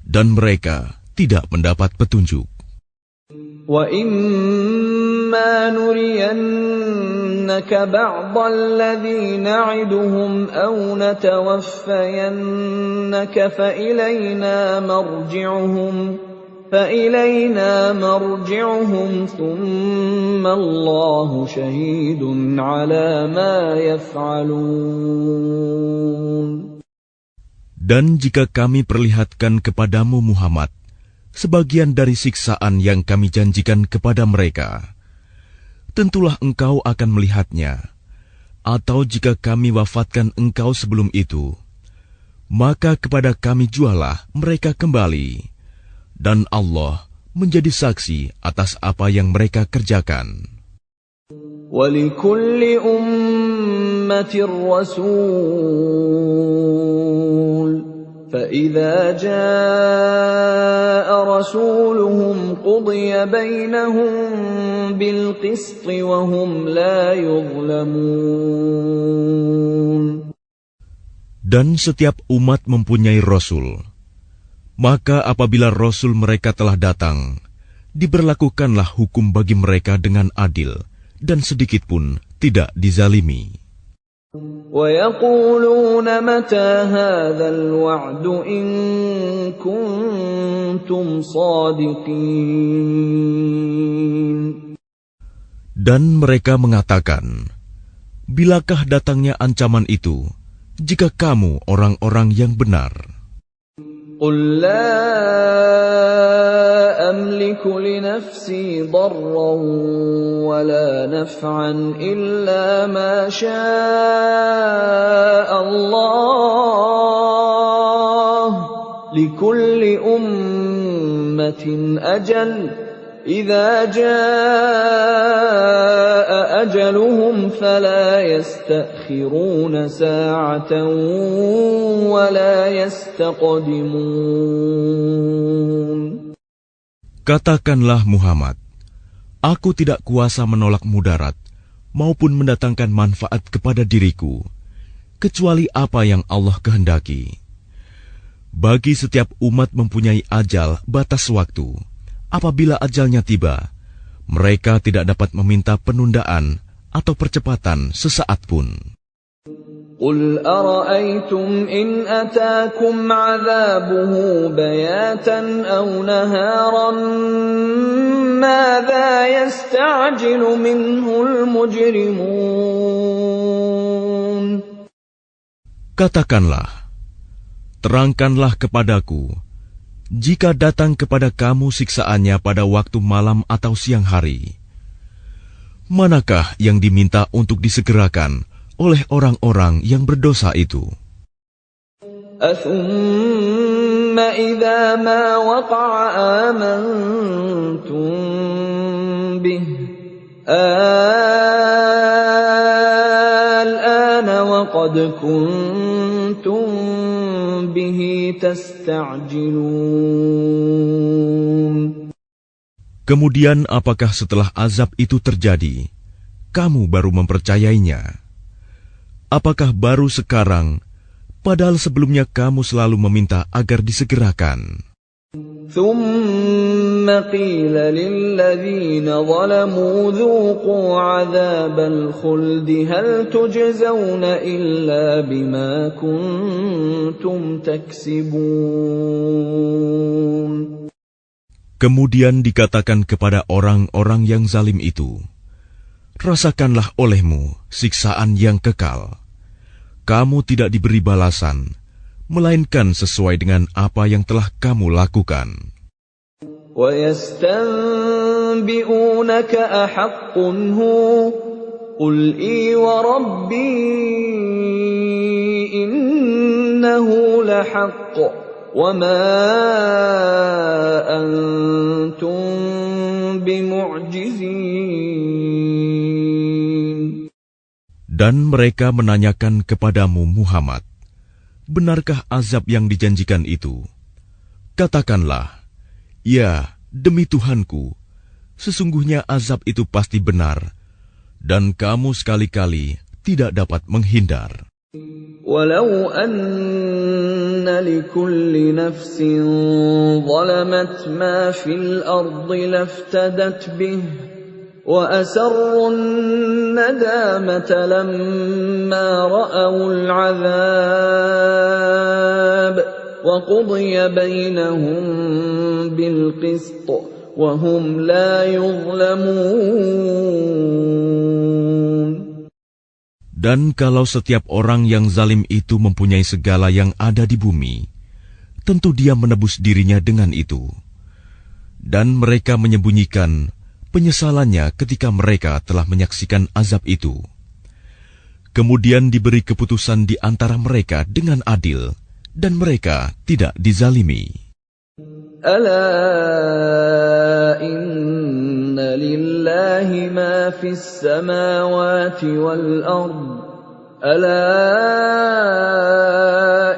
dan mereka tidak mendapat petunjuk. وَإِمَّا نُرِيَنَّكَ بَعْضَ الَّذِي نَعِدُهُمْ أَوْ نَتَوَفَّيَنَّكَ فَإِلَيْنَا مَرْجِعُهُمْ ثُمَّ اللَّهُ شَهِيدٌ عَلَى مَا يَفْعَلُونَ. Dan jika kami perlihatkan kepadamu Muhammad sebagian dari siksaan yang kami janjikan kepada mereka, tentulah engkau akan melihatnya. Atau jika kami wafatkan engkau sebelum itu, maka kepada kami jualah mereka kembali, dan Allah menjadi saksi atas apa yang mereka kerjakan. وَلِكُلِّ أُمَّةٍ رَّسُولٌ فَإِذَا جَاءَ رَسُولُهُمْ قُضِيَ بَيْنَهُم بِالْقِسْطِ وَهُمْ لَا يُظْلَمُونَ. Dan setiap umat mempunyai Rasul. Maka apabila Rasul mereka telah datang, diberlakukanlah hukum bagi mereka dengan adil, dan sedikit pun tidak dizalimi. وَيَقُولُونَ مَتَى هَذَا الْوَعْدُ إِن كُنتُمْ صَادِقِينَ. Dan mereka mengatakan, bilakah datangnya ancaman itu, jika kamu orang-orang yang benar? قُل لَّا أَمْلِكُ لِنَفْسِي ضَرًّا وَلَا نَفْعًا إِلَّا مَا شَاءَ اللَّهُ لِكُلِّ أُمَّةٍ أَجَلٌ إِذَا جَاءَ أَجَلُهُمْ فَلَا يَسْتَأْخِرُونَ سَاعَةً وَلَا يَسْتَقْدِمُونَ. Katakanlah Muhammad, aku tidak kuasa menolak mudarat maupun mendatangkan manfaat kepada diriku, kecuali apa yang Allah kehendaki. Bagi setiap umat mempunyai ajal batas waktu. Apabila ajalnya tiba, mereka tidak dapat meminta penundaan atau percepatan sesaat pun. قُلْ أَرَأَيْتُمْ إِنْ أَتَاكُمْ عَذَابُهُ بَيَاتًا أَوْ نَهَارًا مَاذَا يَسْتَعْجِلُ مِنْهُ الْمُجْرِمُونَ. Katakanlah, terangkanlah kepadaku, jika datang kepada kamu siksaannya pada waktu malam atau siang hari, manakah yang diminta untuk disegerakan oleh orang-orang yang berdosa itu? أَثُمَّ إِذَا مَا وَقَعَ آمَنْتُمْ بِهِ الْآنَ وَقَدْ كُنْتُمْ بِهِ تَسْتَعْجِلُونَ. Kemudian apakah setelah azab itu terjadi, kamu baru mempercayainya? Apakah baru sekarang, padahal sebelumnya kamu selalu meminta agar disegerakan? ثُمَّ قِيلَ لِلَّذِينَ ظَلَمُوا ذُوقُوا عَذَابَ الْخُلْدِ هَلْ تُجْزَوْنَ إِلَّا بِمَا كُنتُمْ تَكْسِبُونَ. Kemudian dikatakan kepada orang-orang yang zalim itu, rasakanlah olehmu siksaan yang kekal. Kamu tidak diberi balasan, melainkan sesuai dengan apa yang telah kamu lakukan. وَيَسْتَنْبِئُونَكَ أَحَقٌّ هُوَ قُلْ إِي وَرَبِّي إِنَّهُ لَحَقٌّ وَمَا أَنْتُمْ بِمُعْجِزِينَ. Dan mereka menanyakan kepadamu Muhammad, benarkah azab yang dijanjikan itu? Katakanlah, ya, demi Tuhanku, sesungguhnya azab itu pasti benar, dan kamu sekali-kali tidak dapat menghindar. وَلَوْ أَنَّ لِكُلِّ نَفْسٍ ظَلَمَتْ مَا فِي الْأَرْضِ لَافْتَدَتْ بِهِ وَأَسَرُّوا النَّدَامَةَ لَمَّا رَأَوُا الْعَذَابَ وَقُضِيَ بَيْنَهُم بِالْقِسْطِ وَهُمْ لَا يُظْلَمُونَ. Dan kalau setiap orang yang zalim itu mempunyai segala yang ada di bumi, tentu dia menebus dirinya dengan itu. Dan mereka menyembunyikan penyesalannya ketika mereka telah menyaksikan azab itu. Kemudian diberi keputusan di antara mereka dengan adil, dan mereka tidak dizalimi. Ala inna lillahi ma fis samawati wal ard. Ala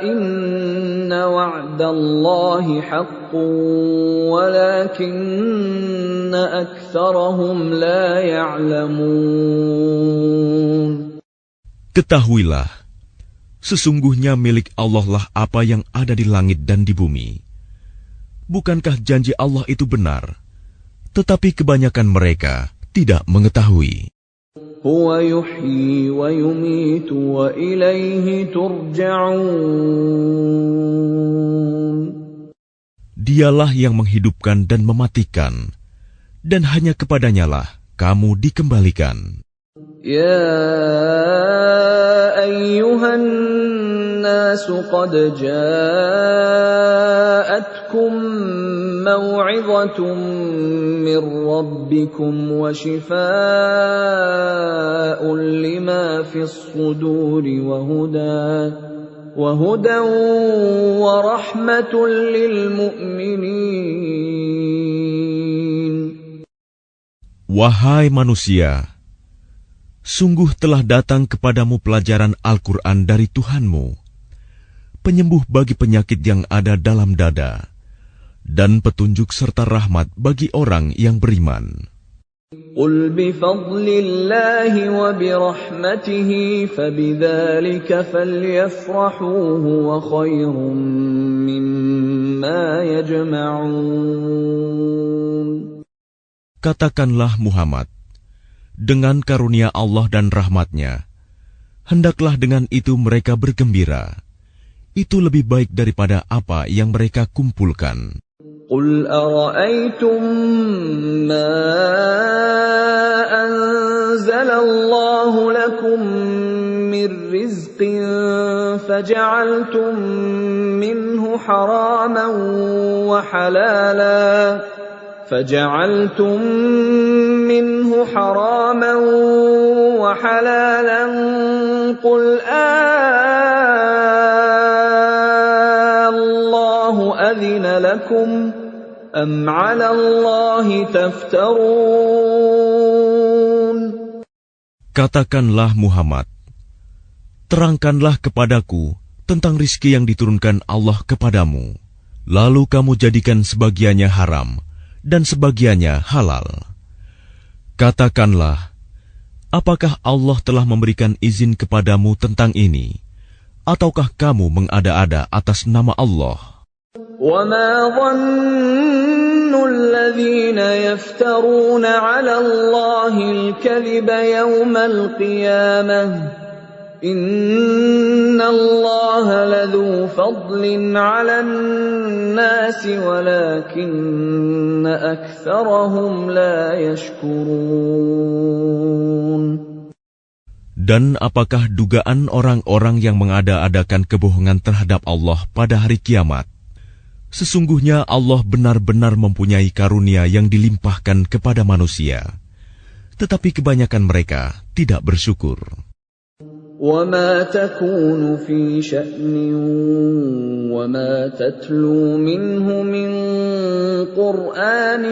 inna wa'dallahi haqqun walakinna aktsarahum la ya'lamun. Ketahuilah, sesungguhnya milik Allah lah apa yang ada di langit dan di bumi. Bukankah janji Allah itu benar? Tetapi kebanyakan mereka tidak mengetahui. Huwa yuhyi wa yumitu wa ilaihi turja'un. Dialah yang menghidupkan dan mematikan, dan hanya kepadanyalah kamu dikembalikan. Ya ayyuhan nasu qad ja'atkum maw'izatun min rabbikum wa shifaa'un lima fis suduri wa hudan wa rahmatun lil mu'minin. Wahai manusia, sungguh telah datang kepadamu pelajaran Al-Quran dari Tuhanmu, penyembuh bagi penyakit yang ada dalam dada, dan petunjuk serta rahmat bagi orang yang beriman. Qul bifadlillahi wa birahmatihi fabidzalika falyafrahu huwa khairum mimma yajma'un. Katakanlah Muhammad, dengan karunia Allah dan rahmat-Nya, hendaklah dengan itu mereka bergembira. Itu lebih baik daripada apa yang mereka kumpulkan. Qul ara'aytum ma anzalallahu lakum min rizqin faja'altum minhu haraman wa halalan فجعلتم منه حراما وحلالا قل الله أذن لكم أم على الله تفترون. Katakanlah Muhammad, terangkanlah kepadaku tentang rizki yang diturunkan Allah kepadamu, lalu kamu jadikan sebagiannya haram dan sebagiannya halal. Katakanlah, apakah Allah telah memberikan izin kepadamu tentang ini, ataukah kamu mengada-ada atas nama Allah? وَمَا ظَنُّ الَّذِينَ يَفْتَرُونَ عَلَى اللَّهِ الْكَذِبَ يَوْمَ الْقِيَامَةِ إِنَّ اللَّهَ لَذُو فَضْلٍ عَلَى النَّاسِ وَلَكِنَّ أَكْثَرَهُمْ لَا يَشْكُرُونَ. Dan apakah dugaan orang-orang yang mengada-adakan kebohongan terhadap Allah pada hari kiamat? Sesungguhnya Allah benar-benar mempunyai karunia yang dilimpahkan kepada manusia, tetapi kebanyakan mereka tidak bersyukur. وَمَا تَكُونُ فِي شَأْنٍ وَمَا تَتْلُو مِنْهُ مِنْ قُرْآنٍ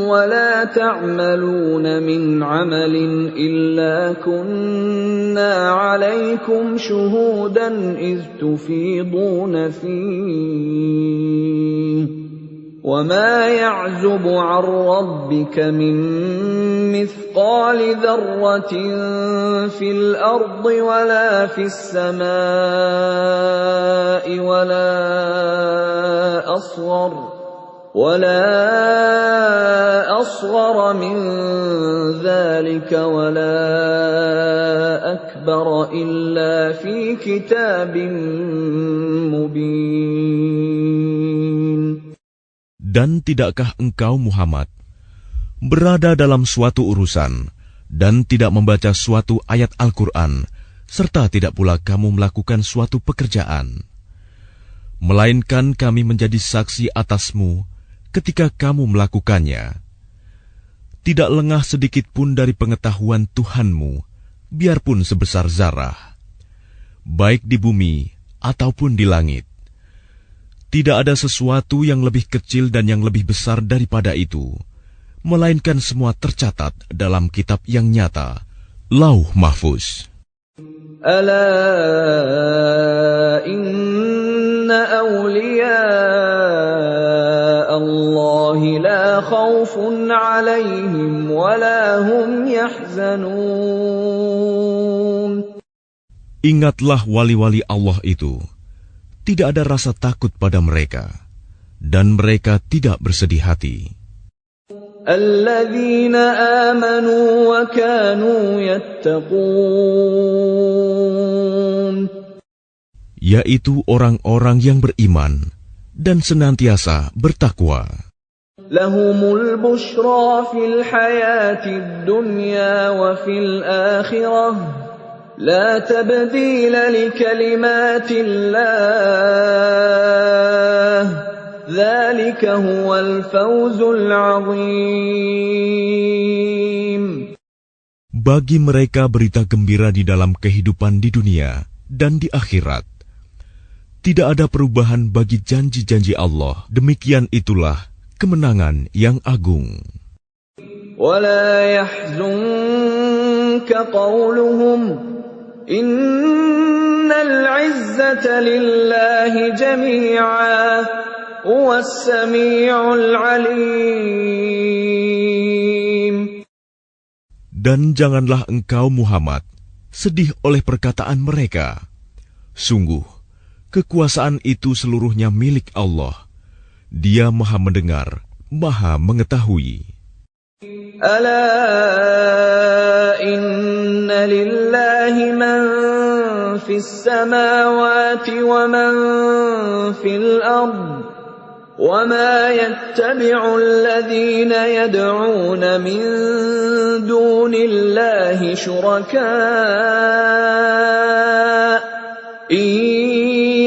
وَلَا تَعْمَلُونَ مِنْ عَمَلٍ إِلَّا كُنَّا عَلَيْكُمْ شُهُودًا إِذْ تُفِيضُونَ فِيهِ وَمَا يَعْزُبُ عَنْ رَبِّكَ مِنْ مِثْقَالِ ذَرَّةٍ فِي الْأَرْضِ وَلَا فِي السَّمَاءِ وَلَا أَصْغَرَ مِنْ ذَلِكَ وَلَا أَكْبَرَ إِلَّا فِي كِتَابٍ مُبِينٍ. Dan tidakkah engkau Muhammad berada dalam suatu urusan dan tidak membaca suatu ayat Al-Quran, serta tidak pula kamu melakukan suatu pekerjaan, melainkan kami menjadi saksi atasmu ketika kamu melakukannya. Tidak lengah sedikit pun dari pengetahuan Tuhanmu, biarpun sebesar zarah, baik di bumi ataupun di langit. Tidak ada sesuatu yang lebih kecil dan yang lebih besar daripada itu, melainkan semua tercatat dalam kitab yang nyata, Lauh Mahfuz. Ala inna awliya Allahi la khawfun alaihim wa la hum yahzanun. Ingatlah wali-wali Allah itu, tidak ada rasa takut pada mereka, dan mereka tidak bersedih hati. Alladzina amanu wa kanu yattaqun, yaitu orang-orang yang beriman dan senantiasa bertakwa. Lahumul bushra fil hayatid dunya wa fil akhirah La tabdila li kalimatillah Dzalika huwal fawzul 'azim. Bagi mereka berita gembira di dalam kehidupan di dunia dan di akhirat. Tidak ada perubahan bagi janji-janji Allah. Demikian itulah kemenangan yang agung. وَلَا يَحْزُنكَ قَوْلُهُمْ إِنَّ الْعِزَّةَ لِلَّهِ جَمِيعًا هُوَ السَّمِيعُ الْعَلِيمُ. Dan janganlah engkau Muhammad sedih oleh perkataan mereka. Sungguh, kekuasaan itu seluruhnya milik Allah. Dia Maha Mendengar, Maha Mengetahui. Ala inna lillahi man fis samawati wa man fil ard wa ma yattabi'u alladhina yad'una min dunillahi shuraka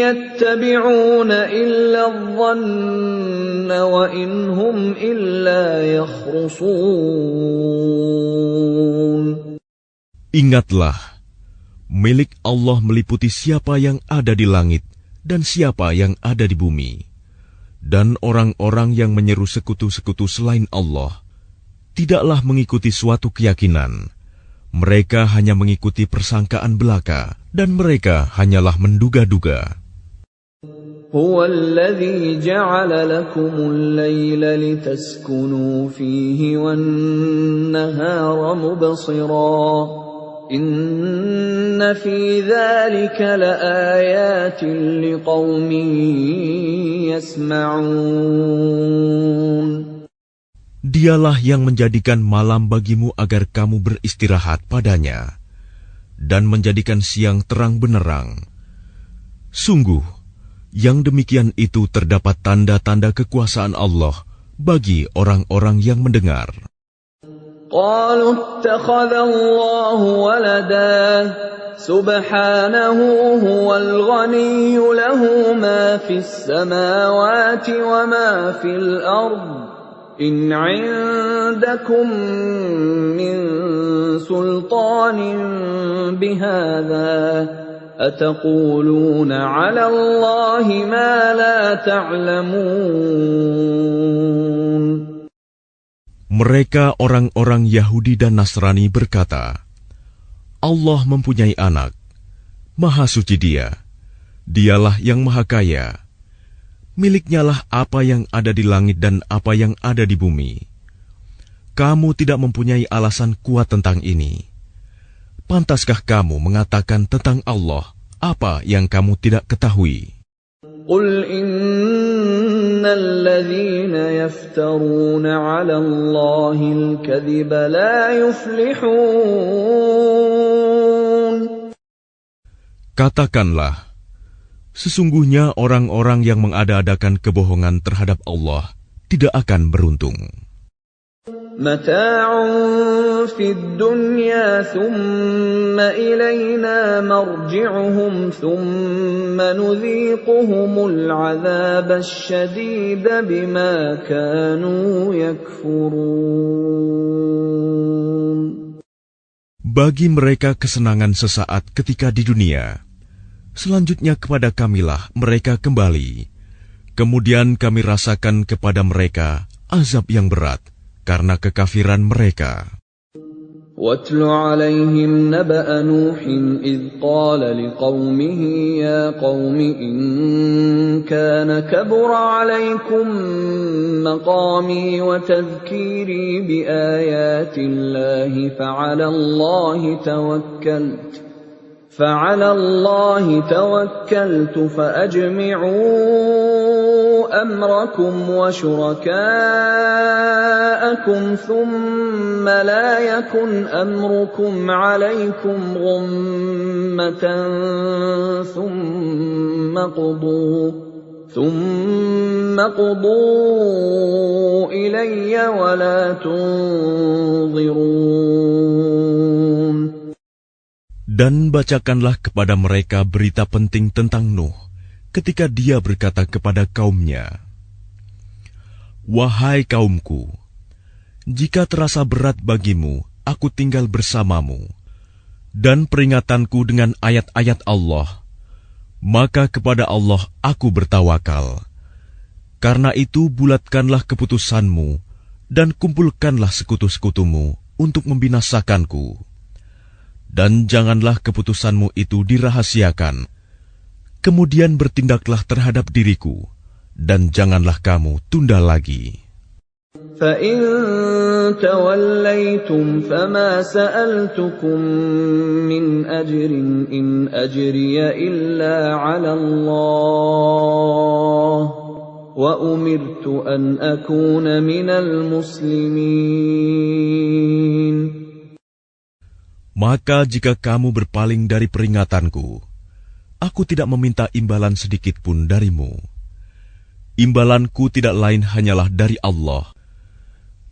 يَتَّبِعُونَ إِلَّا الظَّنَّ وَإِنْ هُمْ إِلَّا يَخْرُصُونَ. Ingatlah, milik Allah meliputi siapa yang ada di langit dan siapa yang ada di bumi. Dan orang-orang yang menyeru sekutu-sekutu selain Allah tidaklah mengikuti suatu keyakinan. Mereka hanya mengikuti persangkaan belaka, dan mereka hanyalah menduga-duga. Huwa alladhi ja'ala lakumul layla litaskunu fihi wan nahara mubsira. Inna fi dhalika laayatin liqaumin yasma'un. Dialah yang menjadikan malam bagimu agar kamu beristirahat padanya, dan menjadikan siang terang benerang. Sungguh, yang demikian itu terdapat tanda-tanda kekuasaan Allah bagi orang-orang yang mendengar. Qalu ittakhadha Allahu walada subhanahu huwal ghaniyyu lahu ma fis samawati wa ma fil ardh. إن عندكم من سلطان بهذا أتقولون على الله ما لا تعلمون. Mereka orang-orang Yahudi dan Nasrani berkata, Allah mempunyai anak, Maha Suci Dia, Dialah yang Maha Kaya. Miliknyalah apa yang ada di langit dan apa yang ada di bumi. Kamu tidak mempunyai alasan kuat tentang ini. Pantaskah kamu mengatakan tentang Allah apa yang kamu tidak ketahui? Qul innal ladzina yaftaruna 'ala Allahil kadhiba la yuflihun. Katakanlah, sesungguhnya orang-orang yang mengada-adakan kebohongan terhadap Allah tidak akan beruntung. Mata'un fid dunya thumma ilayna marji'uhum thumma nudhiquhumul 'adzaba asyadida bima kanu yakfurun. Bagi mereka kesenangan sesaat ketika di dunia. Selanjutnya kepada Kamilah mereka kembali. Kemudian kami rasakan kepada mereka azab yang berat karena kekafiran mereka. وَاتْلُ عَلَيْهِمْ نَبَأَ نُوحٍ إِذْ قَالَ لِقَوْمِهِ يَا قَوْمِ إِنْ كَانَ كَبُرَ عَلَيْكُمْ مَقَامِي وَتَذْكِيرِي بِآيَاتِ اللَّهِ فَعَلَى اللَّهِ تَوَكَّلْتُ فَأَجْمِعُوا أَمْرَكُمْ وَشُرَكَاءَكُمْ ثُمَّ لَا يَكُنْ أَمْرُكُمْ عَلَيْكُمْ غُمَّةً ثُمَّ قُضُوا إِلَيَّ وَلَا تُنظِرُونَ. Dan bacakanlah kepada mereka berita penting tentang Nuh, ketika dia berkata kepada kaumnya, "Wahai kaumku, jika terasa berat bagimu, aku tinggal bersamamu, dan peringatanku dengan ayat-ayat Allah, maka kepada Allah aku bertawakal. Karena itu bulatkanlah keputusanmu, dan kumpulkanlah sekutu-sekutumu untuk membinasakanku. Dan janganlah keputusanmu itu dirahasiakan. Kemudian bertindaklah terhadap diriku, dan janganlah kamu tunda lagi." فَإِن تَوَلَّيْتُمْ فَمَا سَأَلْتُكُم مِّنْ أَجْرٍ إِنْ أَجْرِيَ إِلَّا عَلَى اللَّهِ وَأُمِرْتُ أَنْ أَكُونَ مِنَ الْمُسْلِمِينَ. Maka jika kamu berpaling dari peringatanku, aku tidak meminta imbalan sedikit pun darimu. Imbalanku tidak lain hanyalah dari Allah.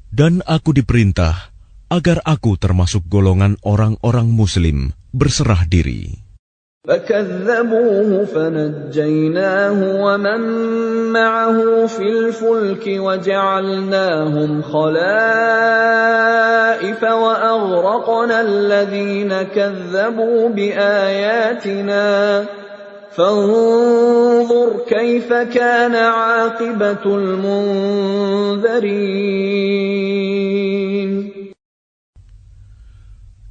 Dan aku diperintah agar aku termasuk golongan orang-orang Muslim berserah diri. فَكَذَّبُوهُ فَنَجَّيْنَاهُ وَمَن مَّعَهُ فِي الْفُلْكِ وَجَعَلْنَاهُمْ خَلَائِفَ وَأَغْرَقْنَا الَّذِينَ كَذَّبُوا بِآيَاتِنَا فَانظُرْ كَيْفَ كَانَ عَاقِبَةُ الْمُنذَرِينَ.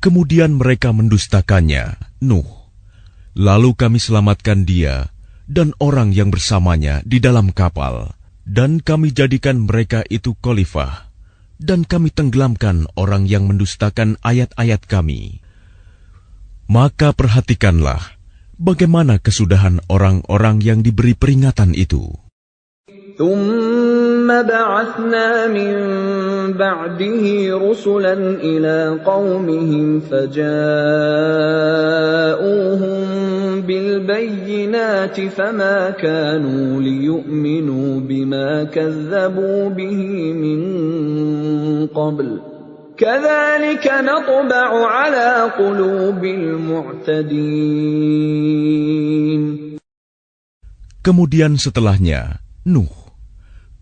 Kemudian mereka mendustakannya, Nuh. Lalu kami selamatkan dia dan orang yang bersamanya di dalam kapal, dan kami jadikan mereka itu khalifah, dan kami tenggelamkan orang yang mendustakan ayat-ayat kami. Maka perhatikanlah bagaimana kesudahan orang-orang yang diberi peringatan itu. ثُمَّ بَعَثْنَا مِن بَعْدِهِ رُسُلًا إِلَىٰ قَوْمِهِمْ فَجَاءُوهُم بِالْبَيِّنَاتِ فَمَا كَانُوا لِيُؤْمِنُوا بِمَا كَذَّبُوا بِهِ مِن قَبْلُ كَذَلِكَ نَطْبَعُ عَلَىٰ قُلُوبِ الْمُعْتَدِينَ. Kemudian setelahnya, Nuh,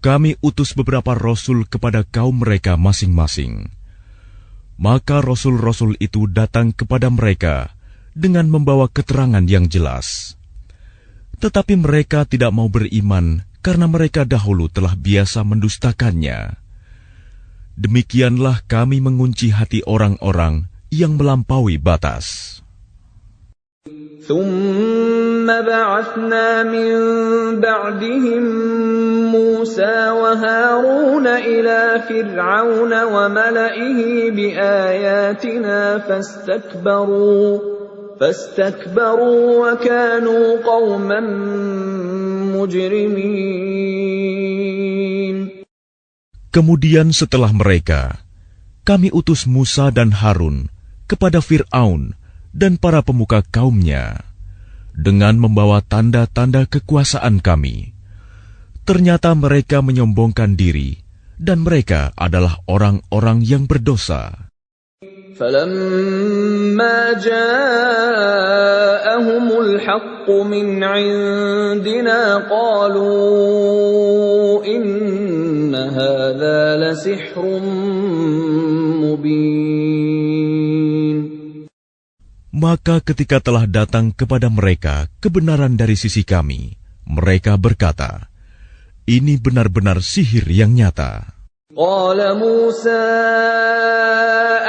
kami utus beberapa rasul kepada kaum mereka masing-masing. Maka rasul-rasul itu datang kepada mereka dengan membawa keterangan yang jelas. Tetapi mereka tidak mau beriman karena mereka dahulu telah biasa mendustakannya. Demikianlah kami mengunci hati orang-orang yang melampaui batas. ثُمَّ بَعَثْنَا مِن بَعْدِهِم مُّوسَىٰ وَهَارُونَ إِلَىٰ فِرْعَوْنَ وَمَلَئِهِ بِآيَاتِنَا فَاسْتَكْبَرُوا وَكَانُوا قَوْمًا مُجْرِمِينَ. Kemudian setelah mereka, kami utus Musa dan Harun kepada Fir'aun dan para pemuka kaumnya, dengan membawa tanda-tanda kekuasaan kami. Ternyata mereka menyombongkan diri, dan mereka adalah orang-orang yang berdosa. فَلَمَّا جَاءَهُمُ الْحَقُّ مِنْ عِندِنَا قَالُوا إِنَّ هَذَا لَسِحْرٌ مُبِينٌ. Maka ketika telah datang kepada mereka kebenaran dari sisi kami, mereka berkata, Ini benar-benar sihir yang nyata. قال موسى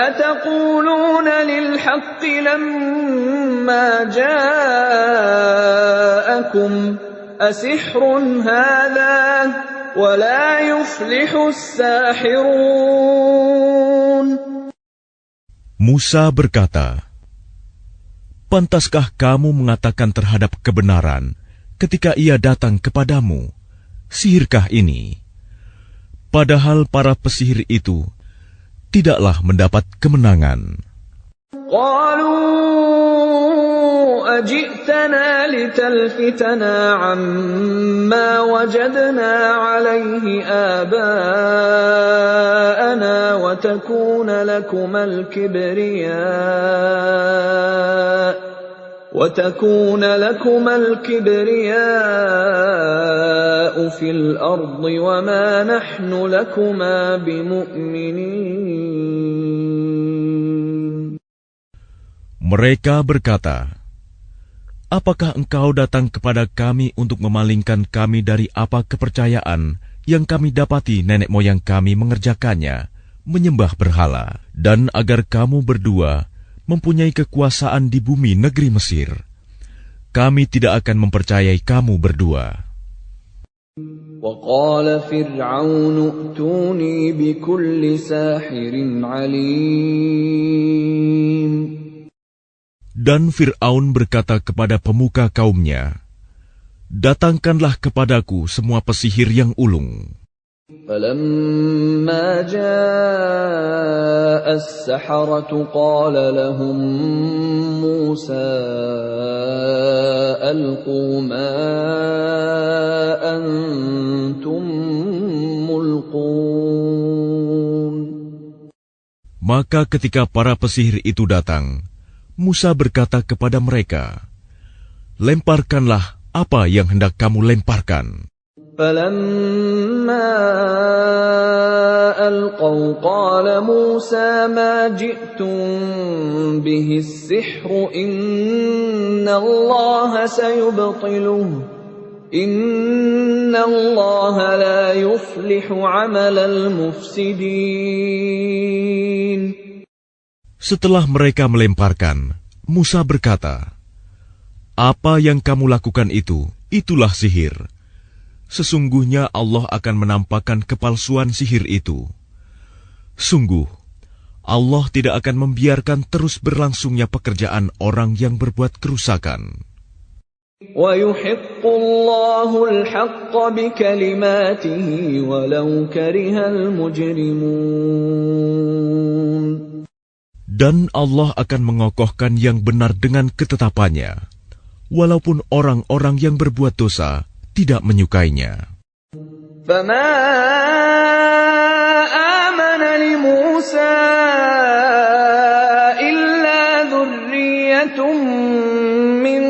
أتقولون للحق لما جاءكم أسحر هذا ولا يفلح الساحرون. Musa berkata, pantaskah kamu mengatakan terhadap kebenaran ketika ia datang kepadamu, sihirkah ini? Padahal para pesihir itu tidaklah mendapat kemenangan. قالوا أجئتنا لتلفتنا عما وجدنا عليه آباءنا وتكون لكما الكبرياء في الأرض وما نحن لكما بمؤمنين. Mereka berkata, apakah engkau datang kepada kami untuk memalingkan kami dari apa kepercayaan yang kami dapati nenek moyang kami mengerjakannya, menyembah berhala, dan agar kamu berdua mempunyai kekuasaan di bumi negeri Mesir? Kami tidak akan mempercayai kamu berdua. وقال فرعون ائتوني بكل ساحر عليم. Dan Fir'aun berkata kepada pemuka kaumnya, datangkanlah kepadaku semua pesihir yang ulung. فلما جاء السحرة قال لهم موسى ألقوا ما أنتم ملقون. Maka ketika para pesihir itu datang, Musa berkata kepada mereka, lemparkanlah apa yang hendak kamu lemparkan. فلما ألقوا قال موسى ما جئتم به السحر إن الله سيبطله إن الله لا يفلح عمل المفسدين. Setelah mereka melemparkan, Musa berkata, apa yang kamu lakukan itu, itulah sihir. Sesungguhnya Allah akan menampakkan kepalsuan sihir itu. Sungguh, Allah tidak akan membiarkan terus berlangsungnya pekerjaan orang yang berbuat kerusakan. وَيُحِقُّ اللَّهُ الْحَقَّ بِكَلِمَاتِهِ وَلَوْ كَرِهَ الْمُجْرِمُونَ. Dan Allah akan mengokohkan yang benar dengan ketetapannya, walaupun orang-orang yang berbuat dosa tidak menyukainya. فَمَا آمَنَ لِمُوسَى إِلَّا ذُرِّيَّةٌ مِّن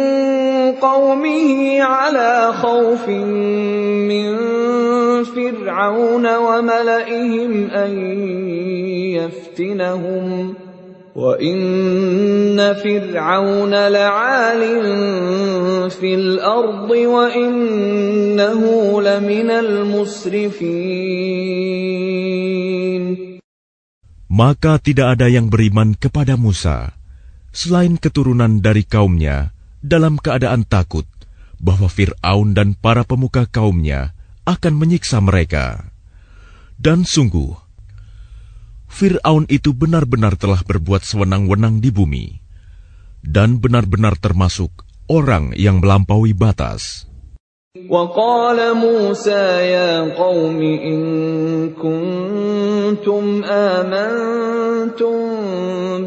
قَوْمِهِ عَلَى خَوْفٍ مِّن فِرْعَوْنَ وَمَلَئِهِمْ أَن يَفْتِنَهُمْ وَإِنَّ فِرْعَوْنَ لَعَالٍ فِي الْأَرْضِ وَإِنَّهُ لَمِنَ الْمُسْرِفِينَ. Maka tidak ada yang beriman kepada Musa, selain keturunan dari kaumnya, dalam keadaan takut bahwa Fir'aun dan para pemuka kaumnya akan menyiksa mereka. Dan sungguh, Fir'aun itu benar-benar telah berbuat sewenang-wenang di bumi, dan benar-benar termasuk orang yang melampaui batas. وَقَالَ مُوسَى يَا قَوْمِ إِن كُنتُمْ آمَنتُم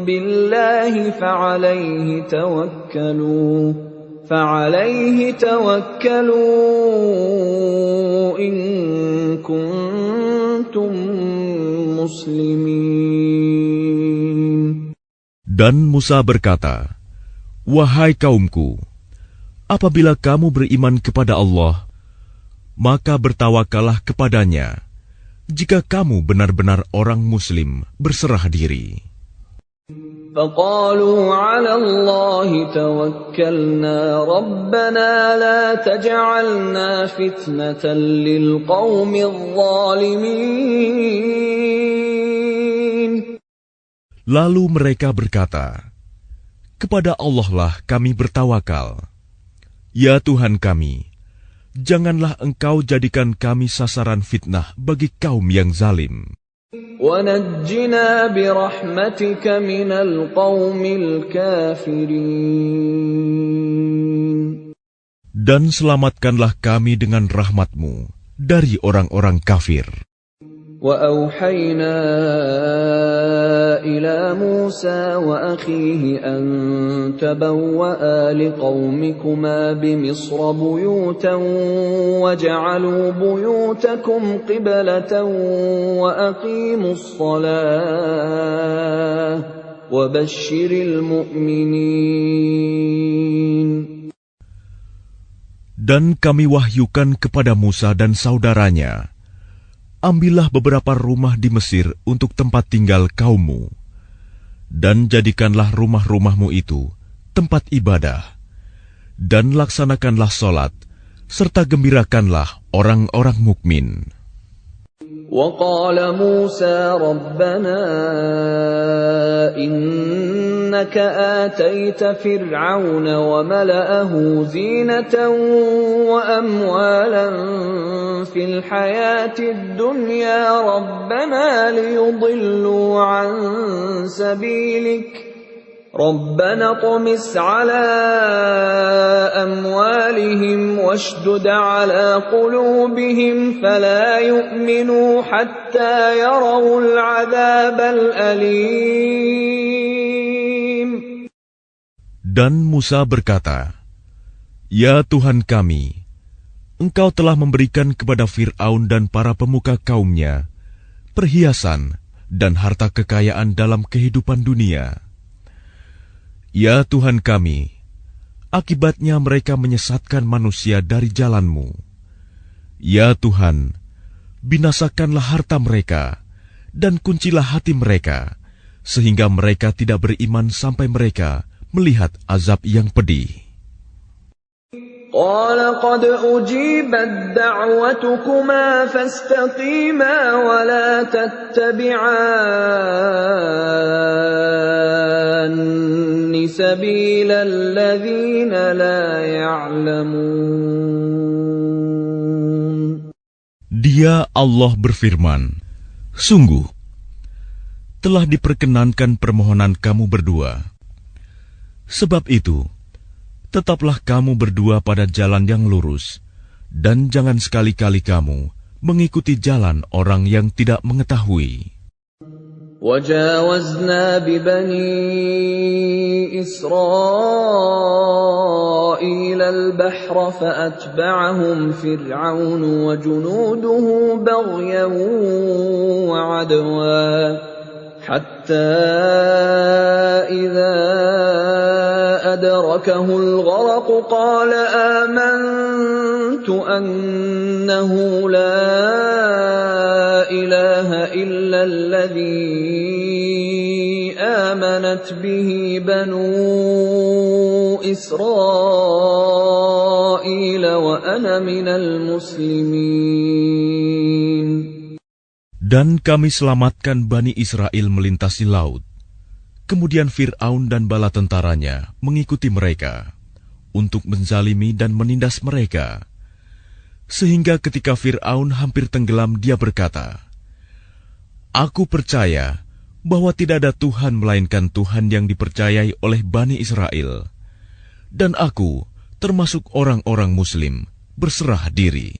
بِاللَّهِ فَعَلَيْهِ تَوَكَّلُوا إِن كُنتُم muslimin. Dan Musa berkata, wahai kaumku, apabila kamu beriman kepada Allah, maka bertawakallah kepadanya, jika kamu benar-benar orang muslim berserah diri. فقالوا على الله توكلنا ربنا لا تجعلنا فتنة للقوم الظالمين. Lalu mereka berkata, kepada Allah lah kami bertawakal. Ya Tuhan kami, janganlah Engkau jadikan kami sasaran fitnah bagi kaum yang zalim. وَنَجِّنَا بِرَحْمَتِكَ مِنَ الْقَوْمِ الْكَافِرِينَ. Dan selamatkanlah kami dengan rahmat-Mu dari orang-orang kafir. وَأَوْحَيْنَا إِلَى مُوسَى وَأَخِيهِ أَن تَبَوَّآ لِقَوْمِكُمَا بِمِصْرَ بُيُوتًا وَاجْعَلُوا بُيُوتَكُمْ قِبْلَةً وَأَقِيمُوا الصَّلَاةَ وَبَشِّرِ الْمُؤْمِنِينَ. Dan kami wahyukan kepada Musa dan saudaranya, ambillah beberapa rumah di Mesir untuk tempat tinggal kaummu, dan jadikanlah rumah-rumahmu itu tempat ibadah, dan laksanakanlah solat, serta gembirakanlah orang-orang mukmin. وقال موسى ربنا إنك آتيت فرعون وملأه زينة وأموالا في الحياة الدنيا ربنا ليضلوا عن سبيلك ربنا اطمس على أموالهم واشدد على قلوبهم فلا يؤمنوا حتى يروا العذاب الأليم. Dan Musa berkata, Ya Tuhan kami, Engkau telah memberikan kepada Fir'aun dan para pemuka kaumnya perhiasan dan harta kekayaan dalam kehidupan dunia. Ya Tuhan kami, akibatnya mereka menyesatkan manusia dari jalan-Mu. Ya Tuhan, binasakanlah harta mereka dan kuncilah hati mereka, sehingga mereka tidak beriman sampai mereka melihat azab yang pedih. قال قد أجيبت دعوتكما فاستقيما ولا تتبعان سبيل الذين لا يعلمون. Dia Allah berfirman, sungguh, telah diperkenankan permohonan kamu berdua. Sebab itu, tetaplah kamu berdua pada jalan yang lurus, dan jangan sekali-kali kamu mengikuti jalan orang yang tidak mengetahui. وَجَاوَزْنَا بِبَنِي إِسْرَائِيلَ الْبَحْرَ فَأَتْبَعَهُمْ فِرْعَوْنُ وَجُنُودُهُ بَغْيًا وَعَدْوًا حَتَّى إِذَا أَدْرَكَهُ الْغَرَقُ قَالَ آمَنْتُ أَنَّهُ لَا إِلَهَ إِلَّا الَّذِي آمَنَتْ بِهِ بَنُو إِسْرَائِيلَ وَأَنَا مِنَ الْمُسْلِمِينَ. Dan kami selamatkan Bani Israel melintasi laut. Kemudian Fir'aun dan bala tentaranya mengikuti mereka untuk menzalimi dan menindas mereka. Sehingga ketika Fir'aun hampir tenggelam, dia berkata, Aku percaya bahwa tidak ada Tuhan melainkan Tuhan yang dipercayai oleh Bani Israel. Dan aku termasuk orang-orang Muslim berserah diri.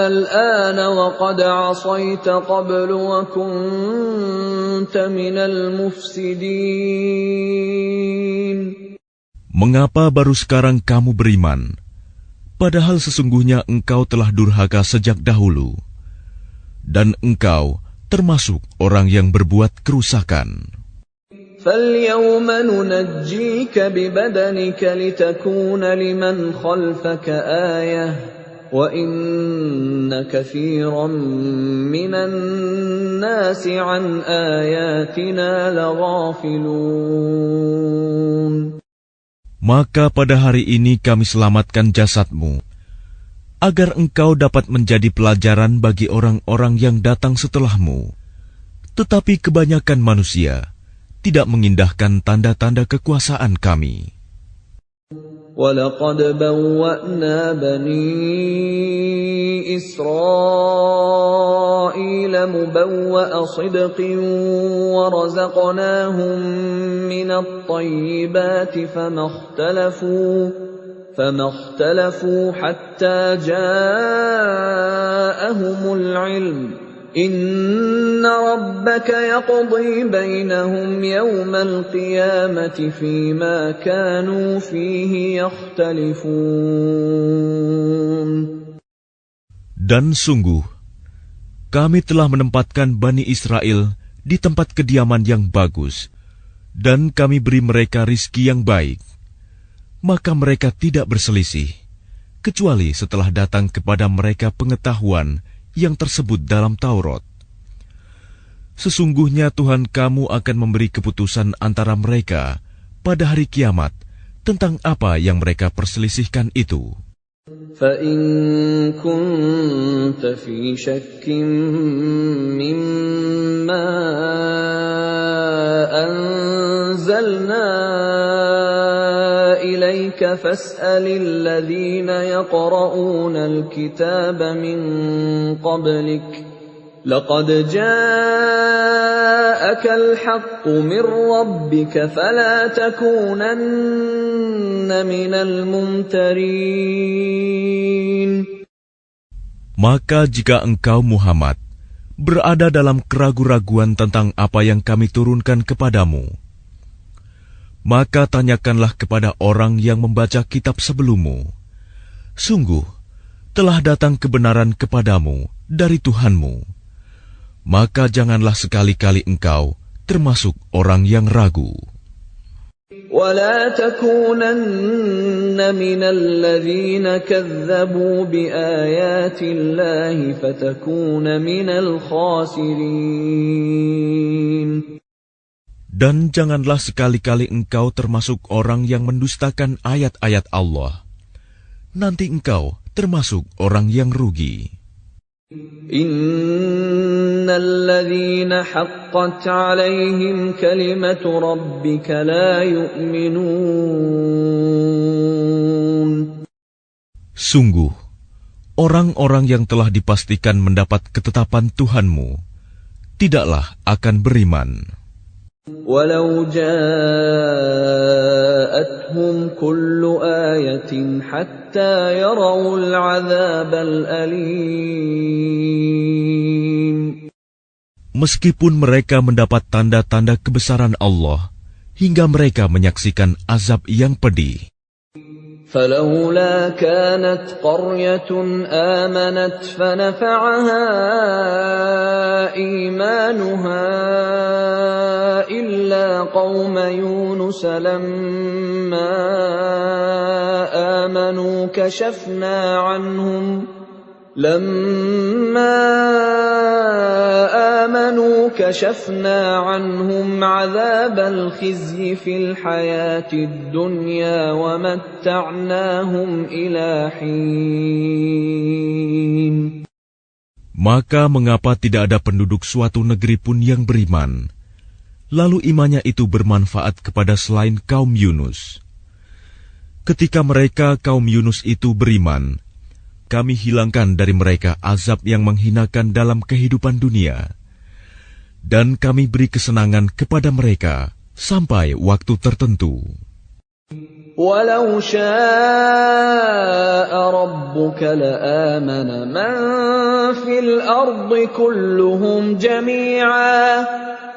الآن وقد عصيت قبل وكنت من المفسدين. Mengapa baru sekarang kamu beriman, padahal sesungguhnya engkau telah durhaka sejak dahulu, dan engkau termasuk orang yang berbuat kerusakan. فَالْيَوْمَ نُنَجِّيكَ بِبَدَنِكَ لِتَكُونَ لِمَنْ خَلْفَكَ آيَةً وَإِنَّ كَثِيرًا مِّنَ النَّاسِ عَنْ آيَاتِنَا لَغَافِلُونَ. Maka pada hari ini kami selamatkan jasadmu, agar engkau dapat menjadi pelajaran bagi orang-orang yang datang setelahmu. Tetapi kebanyakan manusia tidak mengindahkan tanda-tanda kekuasaan kami. وَلَقَدْ بَوَّأْنَا بَنِي إِسْرَائِيلَ مُبَوَّأَ صِدْقٍ وَرَزَقْنَاهُم مِّنَ الطَّيِّبَاتِ فَمَا اخْتَلَفُوا حَتَّى جَاءَهُمُ الْعِلْمُ إِنَّ رَبَّكَ يَقْضِي بَيْنَهُمْ يَوْمَ الْقِيَامَةِ فِيمَا كَانُوا فِيهِ يَخْتَلِفُونَ. Dan sungguh, kami telah menempatkan Bani Israel di tempat kediaman yang bagus, dan kami beri mereka rizki yang baik. Maka mereka tidak berselisih, kecuali setelah datang kepada mereka pengetahuan yang tersebut dalam Taurat. Sesungguhnya Tuhan kamu akan memberi keputusan antara mereka pada hari kiamat tentang apa yang mereka perselisihkan itu. فَإِن كُنتَ فِي شَكٍّ مِّمَّا أَنزَلْنَا إِلَيْكَ فَاسْأَلِ الَّذِينَ يَقْرَؤُونَ الْكِتَابَ مِن قَبْلِكَ لَقَدْ جَاءَكَ الْحَقُّ مِن رَّبِّكَ فَلَا تَكُونَنَّ مِنَ الْمُمْتَرِينَ. Maka jika engkau Muhammad berada dalam keraguan-raguan tentang apa yang kami turunkan kepadamu, maka tanyakanlah kepada orang yang membaca kitab sebelummu. Sungguh, telah datang kebenaran kepadamu dari Tuhanmu. Maka janganlah sekali-kali engkau termasuk orang yang ragu. وَلَا تَكُونَنَّ مِنَ الَّذِينَ كَذَّبُوا بِآيَاتِ اللَّهِ فَتَكُونَ مِنَ الْخَاسِرِينَ. Dan janganlah sekali-kali engkau termasuk orang yang mendustakan ayat-ayat Allah. Nanti engkau termasuk orang yang rugi. Innal ladzina haqqat 'alaihim kalimatu rabbika la yu'minun. Sungguh, orang-orang yang telah dipastikan mendapat ketetapan Tuhanmu tidaklah akan beriman. Walau ja'atuhum kullu ayatin hatta yarawul 'adzabal alim. Meskipun mereka mendapat tanda-tanda kebesaran Allah hingga mereka menyaksikan azab yang pedih. فلولا كانت قرية آمنت فنفعها إيمانها إلا قوم يونس لما آمنوا كشفنا عنهم عذاب الخزي في الحياة الدنيا ومتعناهم إلى حين. Maka mengapa tidak ada penduduk suatu negeri pun yang beriman, lalu imannya itu bermanfaat kepada selain kaum Yunus? Ketika mereka kaum Yunus itu beriman, kami hilangkan dari mereka azab yang menghinakan dalam kehidupan dunia, dan kami beri kesenangan kepada mereka sampai waktu tertentu. Walau syaa rabbuka la'amana man fil ardi kulluhum jami'a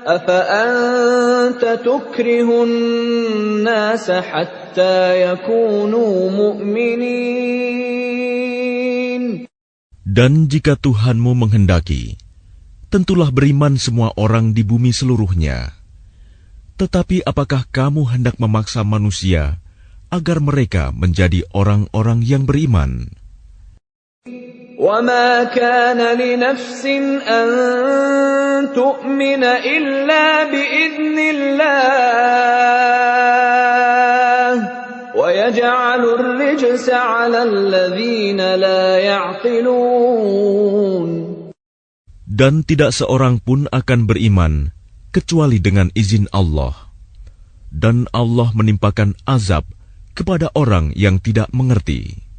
afa anta tukrihun nasa hatta yakunu mu'minin. Dan jika Tuhanmu menghendaki, tentulah beriman semua orang di bumi seluruhnya. Tetapi apakah kamu hendak memaksa manusia agar mereka menjadi orang-orang yang beriman? وَمَا كَانَ لِنَفْسٍ أَن تُؤْمِنَ إِلَّا بِإِذْنِ اللَّهِ وَيَجْعَلُ الرِّجْسَ عَلَى الَّذِينَ لَا يَعْقِلُونَ. Dan tidak seorang pun akan beriman kecuali dengan izin Allah. Dan Allah menimpakan azab kepada orang yang tidak mengerti.